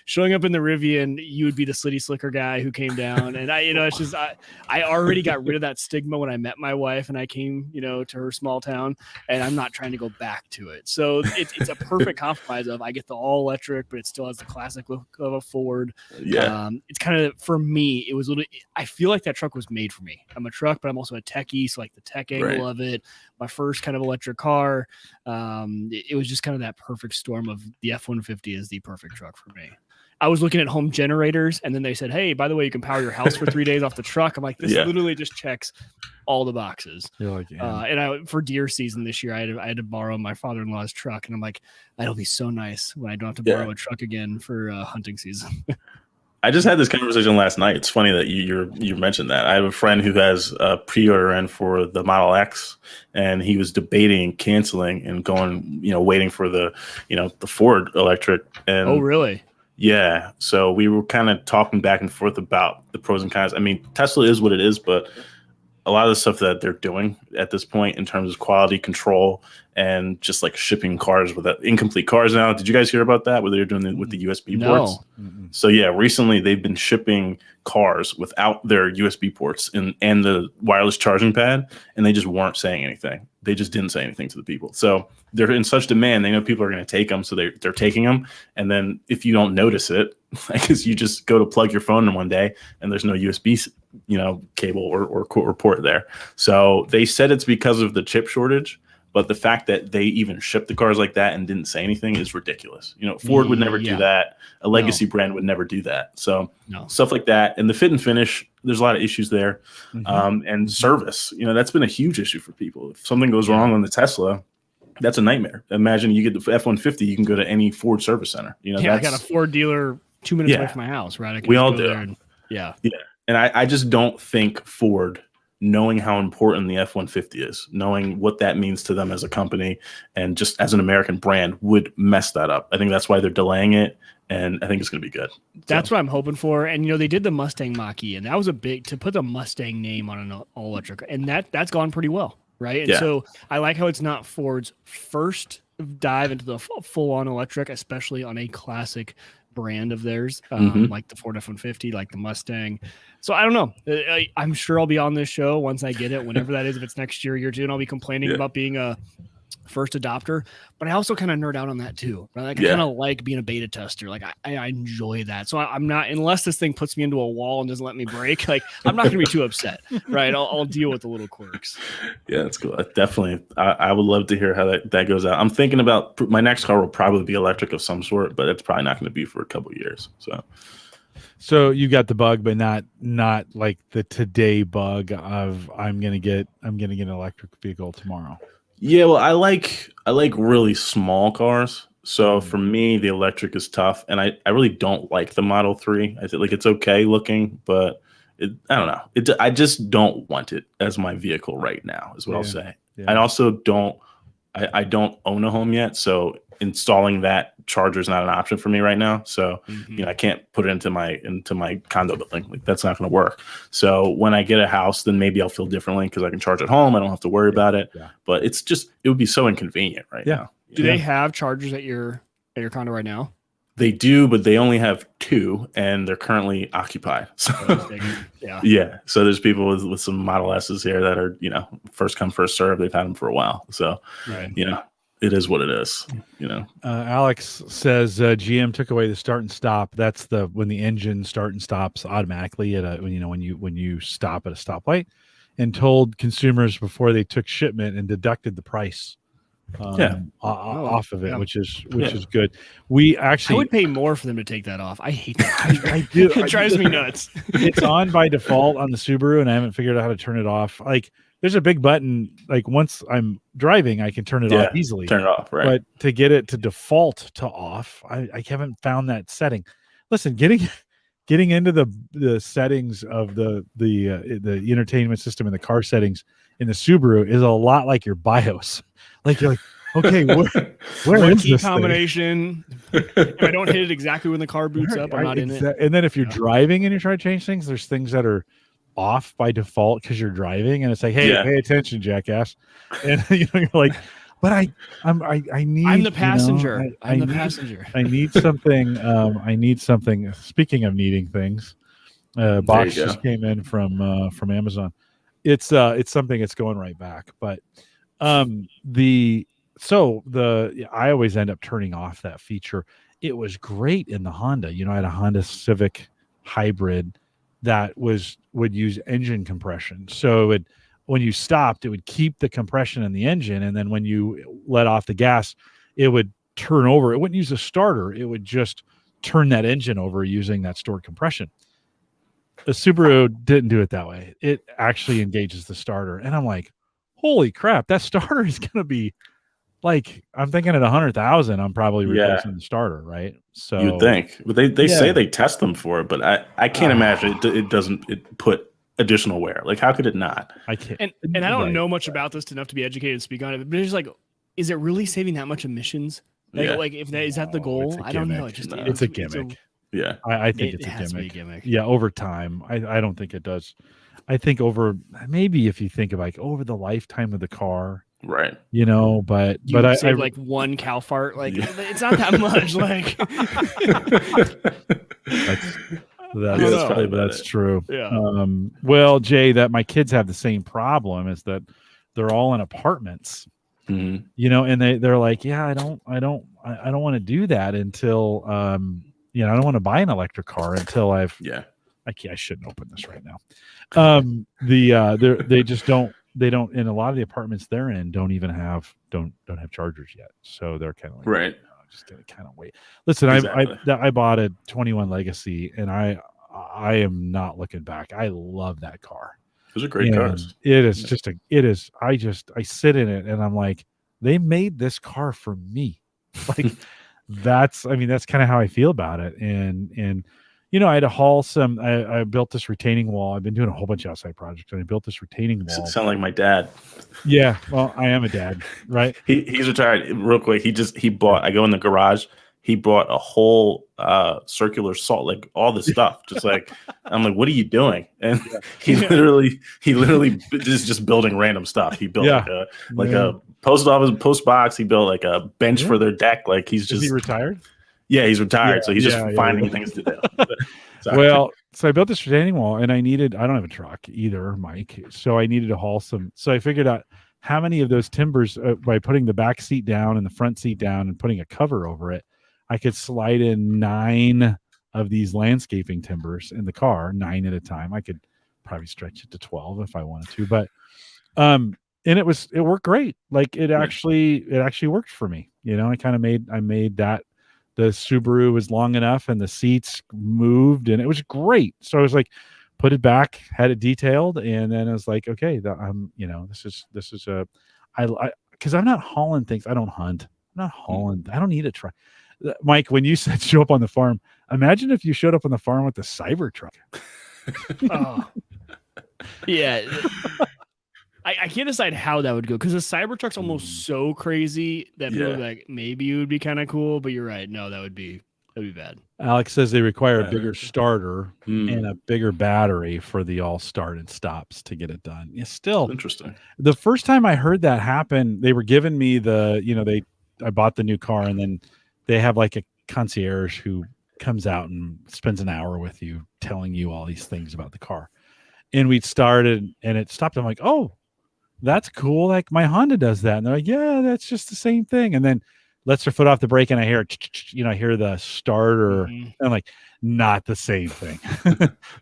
showing up in the Rivian, you would be the slitty slicker guy who came down, and it's just I already got rid of that stigma when I met my wife and I came to her small town, and I'm not trying to go back to it. So it's a perfect compromise of I get the all electric, but it still has the classic look of a Ford. It's kind of, for me, it was I feel like that truck was made for me. I'm a truck, but I'm also a techie, so like the tech angle of it, my first kind of electric car. It was just kind of that perfect storm of the F-150 is the perfect truck for me. I was looking at home generators, and then they said, hey, by the way, you can power your house for 3 days off the truck. I'm like, this literally just checks all the boxes. You're like, and for deer season this year, I had to borrow my father-in-law's truck, and I'm like, that'll be so nice when I don't have to borrow a truck again for hunting season. I just had this conversation last night. It's funny that you mentioned that. I have a friend who has a pre-order in for the Model X, and he was debating canceling and going, waiting for the Ford electric. And oh, really? Yeah. So we were kind of talking back and forth about the pros and cons. I mean, Tesla is what it is, but a lot of the stuff that they're doing at this point in terms of quality control and just like shipping cars with incomplete cars now. Did you guys hear about that? Where they're doing it with the USB ports? So yeah, recently they've been shipping cars without their USB ports and the wireless charging pad, and they just weren't saying anything. They just didn't say anything to the people. So they're in such demand, they know people are going to take them, so they're taking them. And then if you don't notice it, I guess you just go to plug your phone in one day and there's no USB, cable or port there. So they said it's because of the chip shortage, but the fact that they even shipped the cars like that and didn't say anything is ridiculous. Ford would never do that. A legacy brand would never do that. So stuff like that. And the fit and finish, there's a lot of issues there. And service, that's been a huge issue for people. If something goes wrong on the Tesla, that's a nightmare. Imagine you get the F-150, you can go to any Ford service center. I got a Ford dealer 2 minutes away from my house, right? We all do. And I just don't think Ford, knowing how important the F-150 is, knowing what that means to them as a company and just as an American brand, would mess that up. I think that's why they're delaying it, and I think it's going to be good. That's what I'm hoping for. And, they did the Mustang Mach-E, and that was to put the Mustang name on an all-electric, and that's gone pretty well, right? And so I like how it's not Ford's first dive into the full-on electric, especially on a classic brand of theirs, like the Ford F-150, like the Mustang. So I don't know. I'm sure I'll be on this show once I get it, whenever that is. If it's next year 2, and I'll be complaining about being a first adopter. But I also kind of nerd out on that too. Right? Like I kind of like being a beta tester. Like I enjoy that. So I'm not, unless this thing puts me into a wall and doesn't let me break, like I'm not going to be too upset. Right? I'll deal with the little quirks. Yeah, that's cool. Definitely. I would love to hear how that goes out. I'm thinking about my next car will probably be electric of some sort, but it's probably not going to be for a couple of years. So you got the bug, but not like the today bug of I'm gonna get an electric vehicle tomorrow. Yeah, well, I like really small cars. So for me, the electric is tough, and I really don't like the Model 3. I think it's okay looking, but I don't know. I just don't want it as my vehicle right now, is what I'll say. Yeah. I also don't own a home yet, so installing that charger is not an option for me right now. So, I can't put it into my condo building. Like that's not going to work. So when I get a house, then maybe I'll feel differently because I can charge at home. I don't have to worry about it. Yeah. But it would be so inconvenient right now. Do they have chargers at your condo right now? They do, but they only have 2 and they're currently occupied. So, So there's people with some Model S's here that are, first come, first serve. They've had them for a while. So, it is what it is, Alex says GM took away the start and stop. That's when the engine start and stops automatically when you stop at a stoplight, and told consumers before they took shipment and deducted the price off of it, which is good. I would pay more for them to take that off. I hate that. I do. It drives me nuts. It's on by default on the Subaru, and I haven't figured out how to turn it off. Like there's a big button, like once I'm driving, I can turn it off easily. Turn it off, right? But to get it to default to off, I haven't found that setting. Listen, getting into the settings of the entertainment system and the car settings in the Subaru is a lot like your BIOS. Like you're like, okay, where is key this combination? If I don't hit it exactly when the car boots up, I'm not in it. And then if you're driving and you're trying to change things, there's things that are off by default because you're driving, and it's like, hey, pay attention, jackass. And you're like, but I'm the passenger. I'm the passenger. I need something. I need something. Speaking of needing things, box just came in from Amazon. It's something that's going right back. But I always end up turning off that feature. It was great in the Honda. I had a Honda Civic hybrid that would use engine compression. So when you stopped, it would keep the compression in the engine, and then when you let off the gas, it would turn over. It wouldn't use a starter. It would just turn that engine over using that stored compression. The Subaru didn't do it that way. It actually engages the starter, and I'm like, holy crap, that starter is going to be like, I'm thinking at 100,000, I'm probably replacing the starter, right? So you'd think, but they say they test them for it, but I can't imagine it doesn't put additional wear. Like, how could it not? I can't. And I don't know much about this enough to be educated and speak on it, but it's like, is it really saving that much emissions? Like, if that is that the goal? I don't know. It's a gimmick. Yeah, I think it's a gimmick. Yeah, over time, I don't think it does. I think maybe if you think of like over the lifetime of the car, right? But I save like one cow fart. Like it's not that much. Like that's true. Yeah. Well, Jay, that my kids have the same problem is that they're all in apartments. And they're like, yeah, I don't want to do that until I don't want to buy an electric car until I shouldn't open this right now. They just don't, in a lot of the apartments they're in don't have chargers yet. So they're kind of like, right. Just gonna kind of wait. Listen, exactly. I bought a 21 Legacy and I am not looking back. I love that car. Those are great cars. It is I sit in it and I'm like, they made this car for me. Like that's kind of how I feel about it. And I had to haul some, I built this retaining wall. I've been doing a whole bunch of outside projects and I built this retaining wall. Sound like my dad. Yeah. Well, I am a dad, right? He's retired. Real quick. He bought, I go in the garage. He bought a whole circular saw, like all this stuff. Just like, I'm like, what are you doing? And he literally just building random stuff. He built a post office post box. He built like a bench for their deck. Like he's just. Is he retired? Yeah, he's retired. So he's just finding things to do. Well, so I built this retaining wall and I don't have a truck either, Mike. So I needed to haul some. So I figured out how many of those timbers by putting the back seat down and the front seat down and putting a cover over it, I could slide in 9 of these landscaping timbers in the car, 9 at a time. I could probably stretch it to 12 if I wanted to, but, and it worked great. Like it actually worked for me. I made that the Subaru was long enough and the seats moved and it was great. So I was like, put it back, had it detailed. And then I was like, okay, this is cause I'm not hauling things. I don't hunt. I'm not hauling. I don't need a truck. Mike, when you said show up on the farm, imagine if you showed up on the farm with the Cybertruck. Oh. Yeah. I can't decide how that would go because the Cybertruck's almost so crazy that people are like, maybe it would be kind of cool, but you're right. No, that'd be bad. Alex says they require a bigger starter and a bigger battery for the all start and stops to get it done. It's still interesting. The first time I heard that happen, they were giving me I bought the new car and then they have like a concierge who comes out and spends an hour with you telling you all these things about the car. And we started and it stopped. I'm like, oh, that's cool. Like my Honda does that. And they're like, yeah, that's just the same thing. And then lets her foot off the brake and I hear, I hear the starter. And I'm like, not the same thing.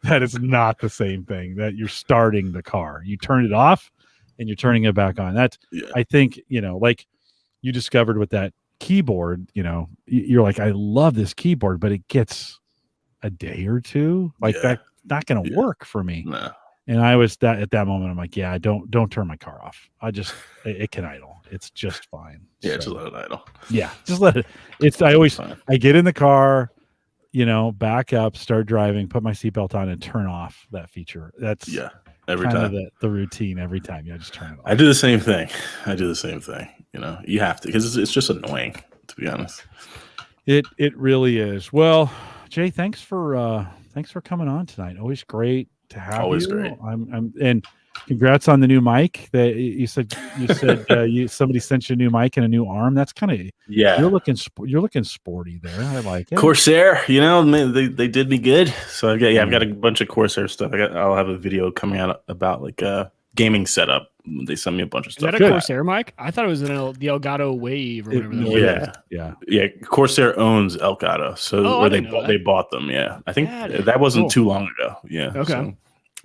That is not the same thing that you're starting the car. You turn it off and you're turning it back on. That's, I think, like you discovered with that keyboard, you're like, I love this keyboard, but it gets a day or two. Like that's not going to work for me. No. And I was at that moment, I'm like, yeah, don't turn my car off. It can idle. It's just fine. Yeah, just let it idle. Yeah, just let it. I get in the car, back up, start driving, put my seatbelt on, and turn off that feature. That's every time the routine every time. Yeah, just turn it off. I do the same thing. You have to because it's just annoying, to be honest. It really is. Well, Jay, thanks for coming on tonight. Always great to have Always you. Great. And congrats on the new mic that you said somebody sent you a new mic and a new arm. That's kind of you're looking sporty there. I like it. Corsair, they did me good. So I've got a bunch of Corsair stuff. I'll have a video coming out about like a gaming setup. They sent me a bunch of stuff. Is that a Corsair mic? I thought it was the Elgato Wave or whatever. Yeah. Corsair owns Elgato, so they bought them. Yeah, I think that wasn't too long ago. Yeah. Okay. So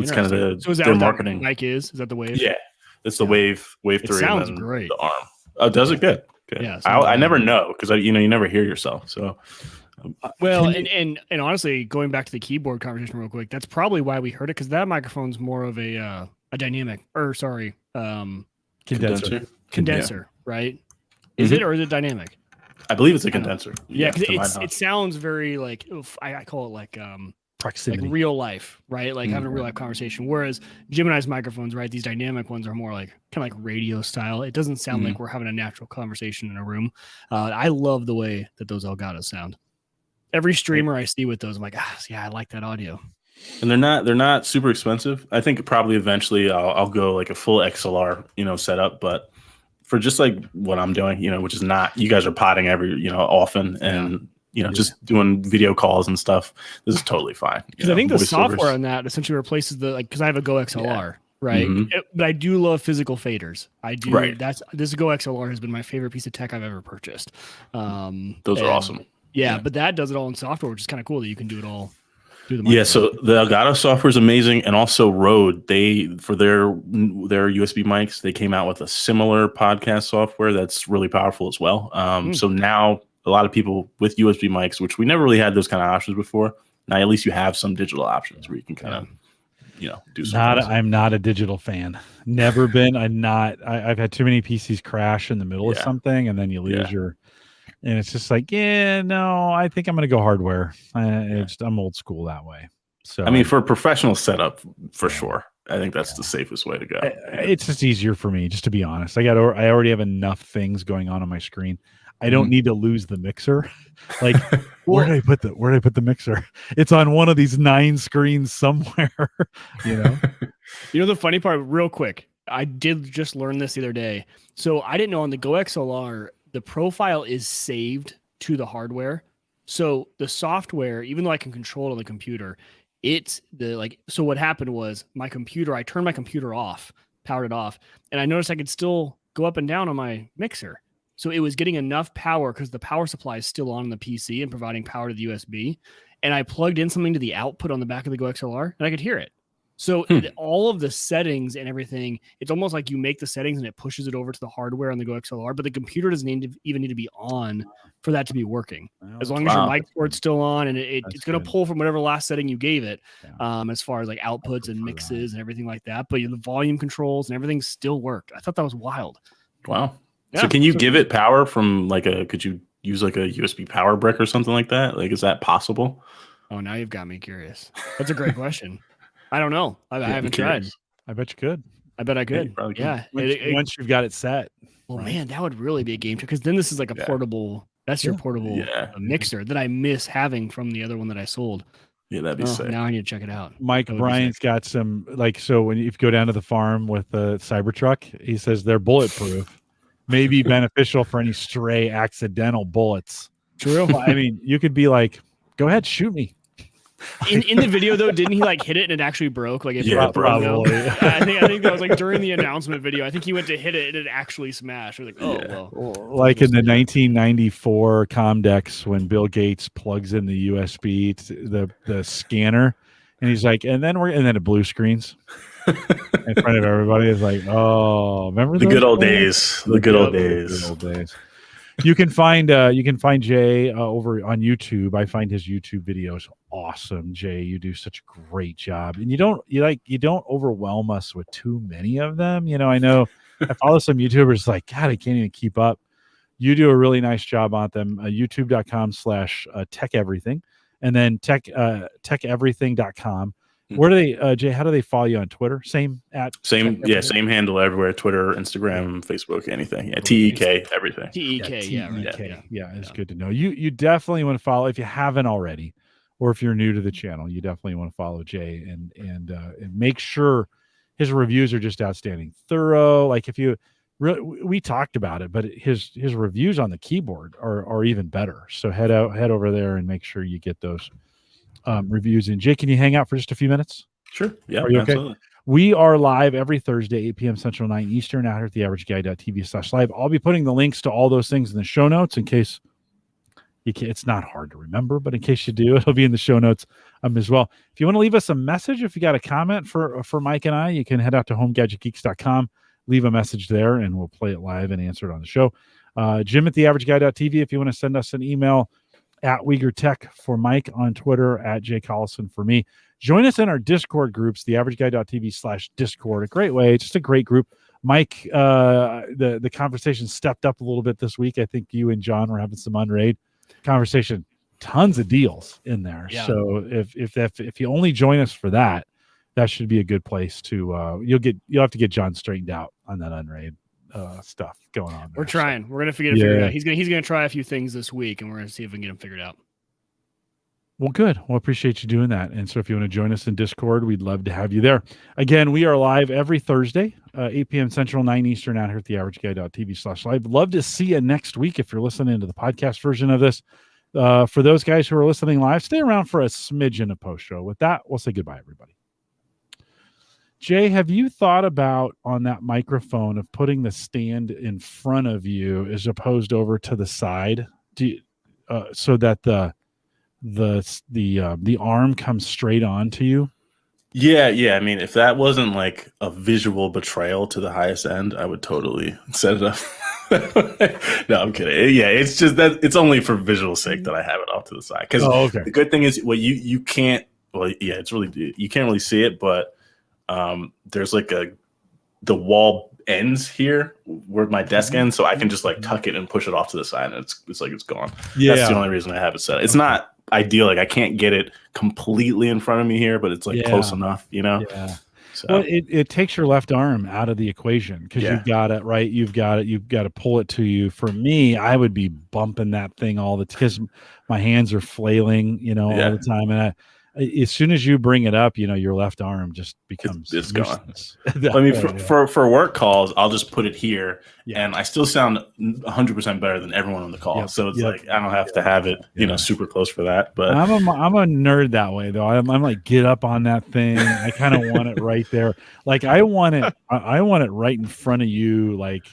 it's kind of is that their what marketing. That mic is that the Wave? Yeah, it's the Wave 3. It sounds great. The arm. Oh, does it good? Yeah. I never know because you never hear yourself. So. Well, and honestly, going back to the keyboard conversation real quick, that's probably why we heard it because that microphone's more of a dynamic condenser, right? Is it or is it dynamic? I believe it's a condenser. Yeah, because it sounds very like I call it like proximity, like real life, right? Like having a real life conversation. Whereas Gemini's microphones, right? These dynamic ones are more like kind of like radio style. It doesn't sound like we're having a natural conversation in a room. I love the way that those Elgatos sound. Every streamer I see with those, I'm like, yeah, I like that audio. And they're not super expensive. I think probably eventually I'll go like a full XLR, setup, but for just like what I'm doing, which is not, you guys are potting every, often and just doing video calls and stuff. This is totally fine. Because I think the software on that essentially replaces because I have a Go XLR, right? Mm-hmm. But I do love physical faders. I do. Right. This Go XLR has been my favorite piece of tech I've ever purchased. Those are awesome. Yeah, but that does it all in software, which is kind of cool that you can do it all. So the Elgato software is amazing, and also Rode. They for their USB mics, they came out with a similar podcast software that's really powerful as well. So now a lot of people with USB mics, which we never really had those kind of options before. Now at least you have some digital options where you can kind of do something. I'm not a digital fan. Never been. I've had too many PCs crash in the middle of something, and then you lose your. And it's just like, no, I think I'm going to go hardware. I'm old school that way. So I mean, for a professional setup, for sure, I think that's the safest way to go. It's just easier for me, just to be honest. I already have enough things going on my screen. I don't need to lose the mixer. Like, where did I put the mixer? It's on one of these 9 screens somewhere. The funny part, real quick, I did just learn this the other day. So I didn't know on the Go XLR, the profile is saved to the hardware. So the software, even though I can control it on the computer, so what happened was I turned my computer off, powered it off, and I noticed I could still go up and down on my mixer. So it was getting enough power because the power supply is still on the PC and providing power to the USB. And I plugged in something to the output on the back of the Go XLR and I could hear it. So all of the settings and everything, it's almost like you make the settings and it pushes it over to the hardware on the Go XLR, but the computer doesn't even need to be on for that to be working. As long as your mic port's still on, and it's going to pull from whatever last setting you gave it, as far as like outputs and mixes and everything like that. But the volume controls and everything still worked. I thought that was wild. Wow. Yeah, so can you give it power from could you use like a USB power brick or something like that? Like, is that possible? Oh, now you've got me curious. That's a great question. I don't know. I haven't tried. I bet you could. I bet I could. Yeah. Once you've got it set. Well, man, that would really be a game changer, because then this is like a portable. That's your portable mixer that I miss having from the other one that I sold. Yeah, that'd be sick. Now I need to check it out. Mike Bryant's got some so when you go down to the farm with the Cybertruck, he says they're bulletproof. May be beneficial for any stray accidental bullets. True. I mean, you could be like, go ahead, shoot me. In the video though, didn't he hit it and it actually broke? Like, probably. I think that was like during the announcement video. I think he went to hit it and it actually smashed. I was like, like in the 1994 Comdex when Bill Gates plugs in the USB to the scanner, and he's like, and then it blue screens in front of everybody. It's like, remember the good old days. The good old days. Good old days. You can find Jay over on YouTube. I find his YouTube videos awesome. Jay, you do such a great job, and you don't overwhelm us with too many of them. I know I follow some YouTubers like, God, I can't even keep up. You do a really nice job on them. YouTube.com/techeverything, and then techeverything.com. Where do they, Jay? How do they follow you on Twitter? Same handle everywhere: Twitter, Instagram, Facebook, anything. Yeah, TEK, everything. TEK, it's good to know. You definitely want to follow if you haven't already, or if you're new to the channel. You definitely want to follow Jay and make sure his reviews are just outstanding, thorough. Like we talked about it, but his reviews on the keyboard are even better. So head over there and make sure you get those reviews. And Jay, can you hang out for just a few minutes? Sure. Yeah, absolutely. Okay? We are live every Thursday, 8 p.m. Central, 9 Eastern, out here at theaverageguy.tv/live. I'll be putting the links to all those things in the show notes in case it's not hard to remember, but in case you do, it'll be in the show notes as well. If you want to leave us a message, if you got a comment for Mike and I, you can head out to homegadgetgeeks.com, leave a message there, and we'll play it live and answer it on the show. Jim at theaverageguy.tv, if you want to send us an email, at Uyghur Tech for Mike, on Twitter at Jay Collison for me. Join us in our Discord groups, theaverageguy.tv/Discord. A great way, just a great group. Mike, the conversation stepped up a little bit this week. I think you and John were having some Unraid conversation. Tons of deals in there. Yeah. So if you only join us for that should be a good place to. You'll have to get John straightened out on that Unraid stuff going on there. We're trying. We're gonna figure it out. He's gonna try a few things this week, and we're gonna see if we can get him figured out. Well, good. Well, appreciate you doing that. And so if you want to join us in Discord, we'd love to have you there. Again, we are live every Thursday, 8 p.m. Central, 9 Eastern, out here at theaverageguy.tv/live. Love to see you next week if you're listening to the podcast version of this. For those guys who are listening live, stay around for a smidgen of post show. With that, we'll say goodbye, everybody. Jay, have you thought about on that microphone of putting the stand in front of you as opposed over to the side, so that the arm comes straight on to you? Yeah. I mean, if that wasn't like a visual betrayal to the highest end, I would totally set it up. No, I'm kidding. Yeah, it's just that it's only for visual sake that I have it off to the side. Because the good thing is, well, you can't. Well, yeah, it's really, you can't really see it, but there's like the wall ends here where my desk ends, so I can just like tuck it and push it off to the side, and it's like it's gone. Yeah, that's the only reason I have it set. It's not ideal. Like I can't get it completely in front of me here, but it's like close enough, you know. Yeah. So. Well, it takes your left arm out of the equation because you've got it right. You've got to pull it to you. For me, I would be bumping that thing all the time because my hands are flailing, all the time, and as soon as you bring it up, your left arm just becomes it's gone. I mean, for work calls, I'll just put it here, and I still sound 100% better than everyone on the call. So it's like I don't have to have it, super close for that. But I'm a nerd that way, though. I'm like, get up on that thing. I kind of want it right there. Like I want it right in front of you, like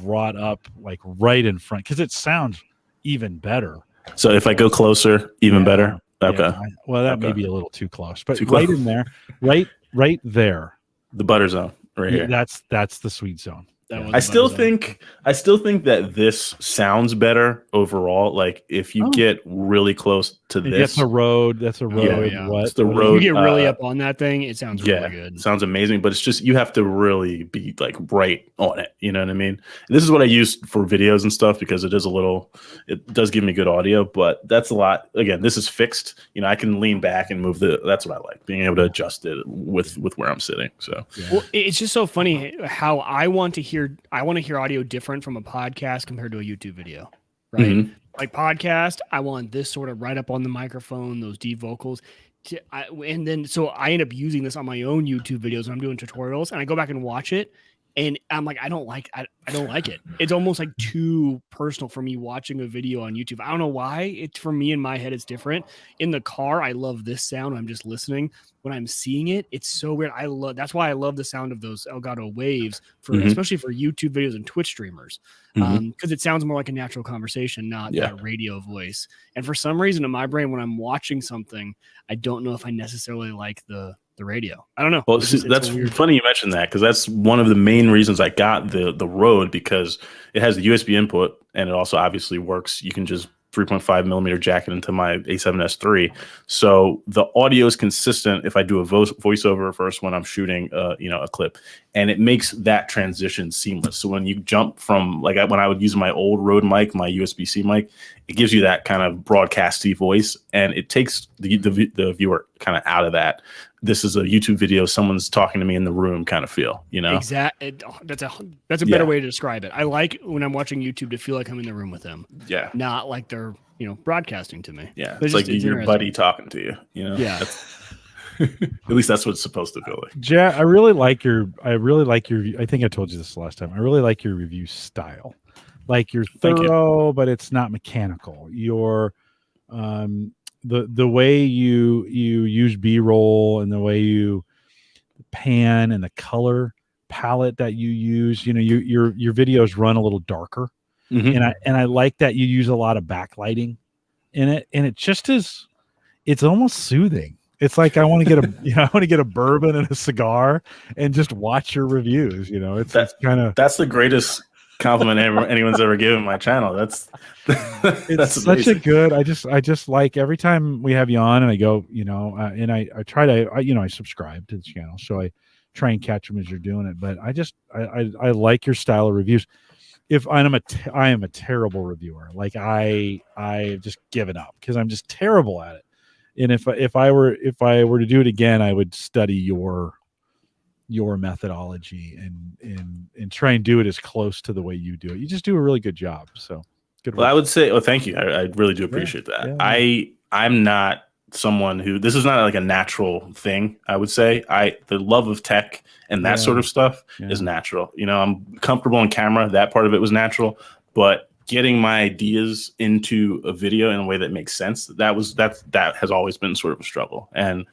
brought up, like right in front, because it sounds even better. So if I go closer, even better. Okay. Yeah, well, that may be a little too close, but right in there, right there, the butter zone, right here. That's the sweet zone. I still think that this sounds better overall. Like if you get really close to this, that's a road. That's a road. Yeah. It's the road. If you get really up on that thing, it sounds really good. It sounds amazing, but it's just you have to really be like right on it. You know what I mean? And this is what I use for videos and stuff because it does give me good audio, but that's a lot. Again, this is fixed. I can lean back and move that's what I like, being able to adjust it with where I'm sitting. So well, it's just so funny how I want to hear audio different from a podcast compared to a YouTube video, right? Mm-hmm. Like podcast, I want this sort of right up on the microphone, those deep vocals. And then so I end up using this on my own YouTube videos when I'm doing tutorials, and I go back and watch it, and I'm like, I don't like it. It's almost like too personal for me watching a video on YouTube. I don't know why. It's for me in my head, it's different. In the car, I love this sound. I'm just listening. When I'm seeing it, it's so weird. That's why I love the sound of those Elgato waves especially for YouTube videos and Twitch streamers. Because it sounds more like a natural conversation, not that radio voice. And for some reason in my brain, when I'm watching something, I don't know if I necessarily like the radio. I don't know. Well, that's funny you mentioned that because that's one of the main reasons I got the Rode, because it has the USB input and it also obviously works. You can just 3.5 millimeter jack it into my A7S III. So the audio is consistent if I do a voiceover first when I'm shooting a clip, and it makes that transition seamless. So when you jump from when I would use my old Rode mic, my USB-C mic, it gives you that kind of broadcasty voice, and it takes the viewer kind of out of that. This is a YouTube video, someone's talking to me in the room kind of feel, Exactly. That's a better way to describe it. I like when I'm watching YouTube to feel like I'm in the room with them. Yeah. Not like they're, broadcasting to me. Yeah. It's like your buddy talking to you, Yeah. At least that's what it's supposed to feel like. Jack, I really like your, I think I told you this last time. I really like your review style. Like you're thorough, but it's not mechanical. You're, the way you use B-roll and the way you pan and the color palette that you use, your videos run a little darker, and I like that you use a lot of backlighting in it, and it just is, it's almost soothing. It's like I want to get a bourbon and a cigar and just watch your reviews. It's kind of, that's the greatest compliment anyone's ever given my channel. That's such a good. I just like every time we have you on, and I go, and I try to, I subscribe to the channel, so I try and catch them as you're doing it. But I like your style of reviews. I am a terrible reviewer. Like I've just given up because I'm just terrible at it. And if I were to do it again, I would study your methodology and try and do it as close to the way you do it. You just do a really good job. So good work. Well, I would say, thank you. I really do appreciate that. Yeah. I'm not someone who, this is not like a natural thing. I would say the love of tech and that sort of stuff is natural. You know, I'm comfortable on camera. That part of it was natural, but getting my ideas into a video in a way that makes sense, that has always been sort of a struggle. And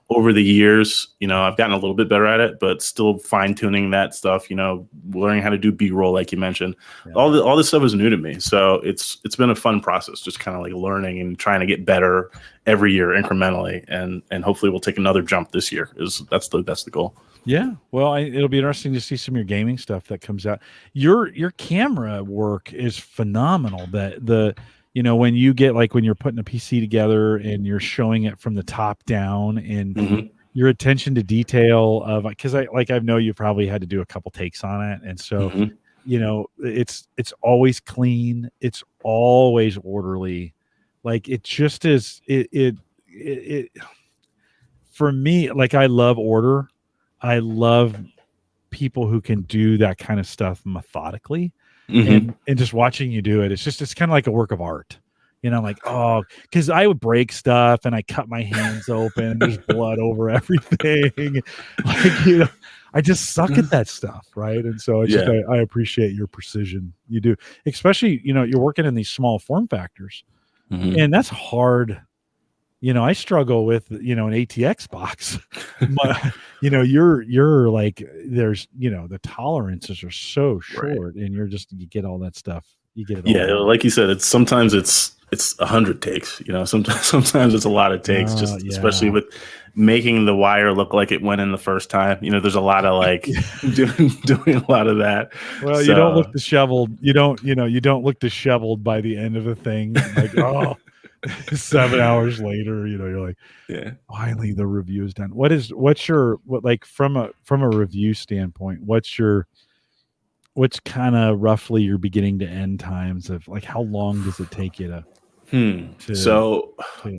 over the years, you know, I've gotten a little bit better at it, but still fine tuning that stuff, you know, learning how to do B-roll, like you mentioned. All this stuff is new to me. So it's been a fun process, just kind of like learning and trying to get better every year incrementally. And hopefully we'll take another jump this year. That's the goal. Yeah, well, it'll be interesting to see some of your gaming stuff that comes out. Your camera work is phenomenal. That you know, when you get, like, when you're putting a PC together and you're showing it from the top down, and your attention to detail of, because I know you probably had to do a couple takes on it, and so you know, it's always clean, it's always orderly. Like, it just is. It for me, like, I love order. I love people who can do that kind of stuff methodically, and just watching you do it. It's kind of like a work of art, you know, like, oh, because I would break stuff and I cut my hands open and there's blood over everything. Like, you know, I just suck at that stuff. Right. And so I appreciate your precision. You do, especially, you know, you're working in these small form factors, and that's hard. You know, I struggle with, you know, an ATX box. You know, you're like, there's, you know, the tolerances are so short, and you get all that stuff. You get it. Yeah, all like you said, sometimes it's 100 takes. You know, sometimes it's a lot of takes. Especially with making the wire look like it went in the first time. You know, there's a lot of like doing a lot of that. Well, you don't look disheveled. You don't look disheveled by the end of the thing. Like, oh. 7 hours later, you know, you're like, finally the review is done. What's your from a review standpoint, what's kind of roughly your beginning to end times of, like, how long does it take you to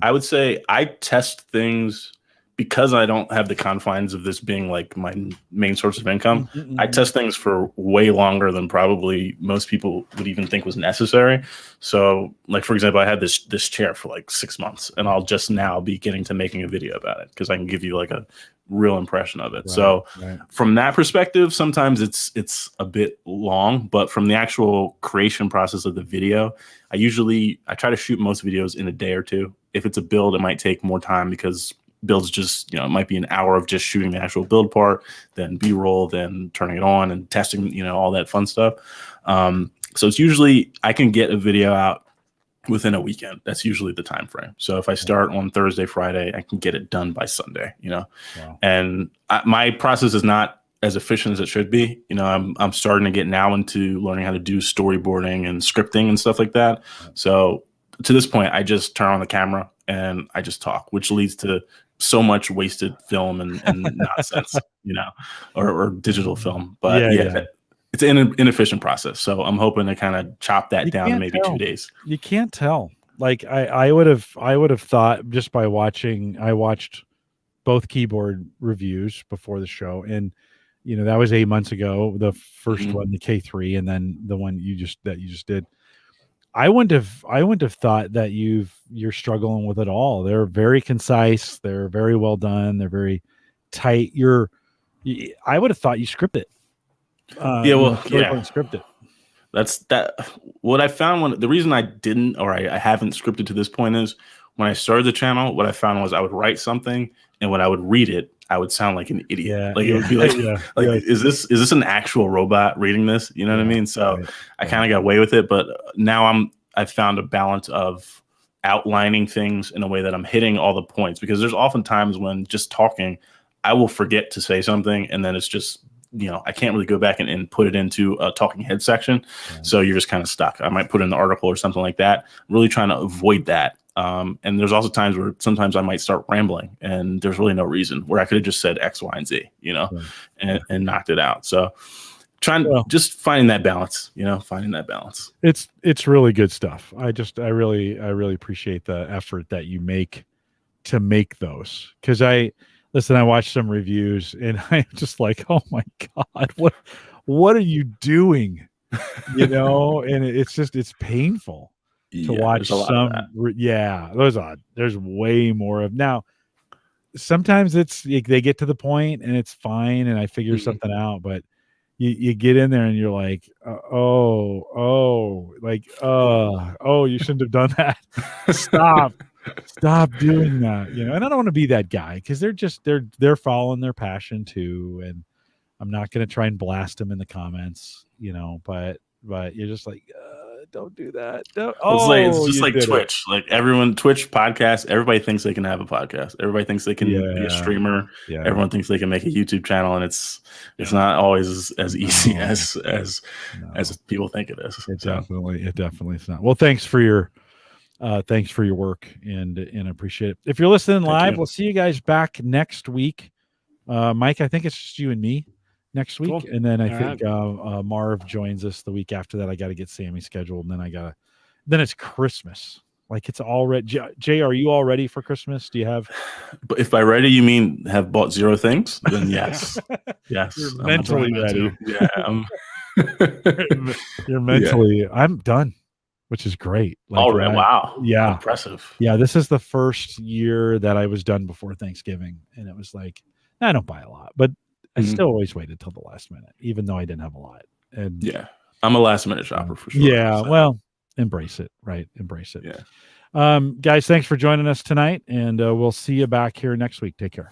I would say I test things, because I don't have the confines of this being like my main source of income. I test things for way longer than probably most people would even think was necessary. So, like, for example, I had this chair for like 6 months, and I'll just now be getting to making a video about it, because I can give you like a real impression of it. From that perspective, sometimes it's a bit long, but from the actual creation process of the video, I try to shoot most videos in a day or two. If it's a build, it might take more time, because builds just, you know, it might be an hour of just shooting the actual build part, then B-roll, then turning it on and testing, you know, all that fun stuff. So it's usually, I can get a video out within a weekend. That's usually the time frame. So if I start on Thursday, Friday, I can get it done by Sunday, you know. And my process is not as efficient as it should be. You know, I'm starting to get now into learning how to do storyboarding and scripting and stuff like that. So to this point, I just turn on the camera and I just talk, which leads to so much wasted film and nonsense, you know, or digital film. But it's an inefficient process. So I'm hoping to kind of chop that down to maybe 2 days. You can't tell. Like, I would have thought, just by watching, I watched both keyboard reviews before the show, and, you know, that was 8 months ago, the first one, the K3, and then the one you just did. I wouldn't have thought that you're struggling with it all. They're very concise. They're very well done. They're very tight. I would have thought you script it. Script it. That's that. What I found, the reason I didn't, or I haven't scripted to this point, is when I started the channel, what I found was I would write something, and when I would read it, I would sound like an idiot. It would be like, is this an actual robot reading this? You know what I mean? So I kind of got away with it, but now I've found a balance of outlining things in a way that I'm hitting all the points, because there's often times when just talking, I will forget to say something, and then it's just, you know, I can't really go back and put it into a talking head section. So you're just kind of stuck. I might put in an article or something like that. I'm really trying to avoid that. And there's also times where sometimes I might start rambling, and there's really no reason, where I could have just said X, Y, and Z, you know, and knocked it out. So just finding that balance, you know, It's really good stuff. I really appreciate the effort that you make to make those. 'Cause I watched some reviews, and I'm just like, oh my God, what are you doing? You know, and it's painful. to watch some. There's way more of now. Sometimes they get to the point and it's fine, and I figure something out, but you get in there and you're like, you shouldn't have done that. Stop doing that, and I don't want to be that guy, because they're following their passion too, and I'm not going to try and blast them in the comments, but you're just like, don't do that. It's just like Twitch. Like Twitch podcast, everybody thinks they can have a podcast. Everybody thinks they can be a streamer. Yeah. Everyone thinks they can make a YouTube channel, and it's not always as easy as people think it is. It definitely is not. Well, thanks for your work, and appreciate it. If you're listening live, we'll see you guys back next week. Mike, I think it's just you and me next week. Cool. And then I think Marv joins us the week after that. I got to get Sammy scheduled, and then then it's Christmas. Like, it's already, Jay, are you all ready for Christmas? Do you have? But if by ready you mean have bought 0 things, then yes. Yes. You're mentally ready. Yeah. You're mentally, I'm done, which is great. Like, wow. Yeah. Impressive. Yeah. This is the first year that I was done before Thanksgiving. And it was like, I don't buy a lot, but I still always waited till the last minute, even though I didn't have a lot. And yeah, I'm a last minute shopper for sure. Yeah. So. Well, embrace it. Right. Embrace it. Yeah. Guys, thanks for joining us tonight, and we'll see you back here next week. Take care.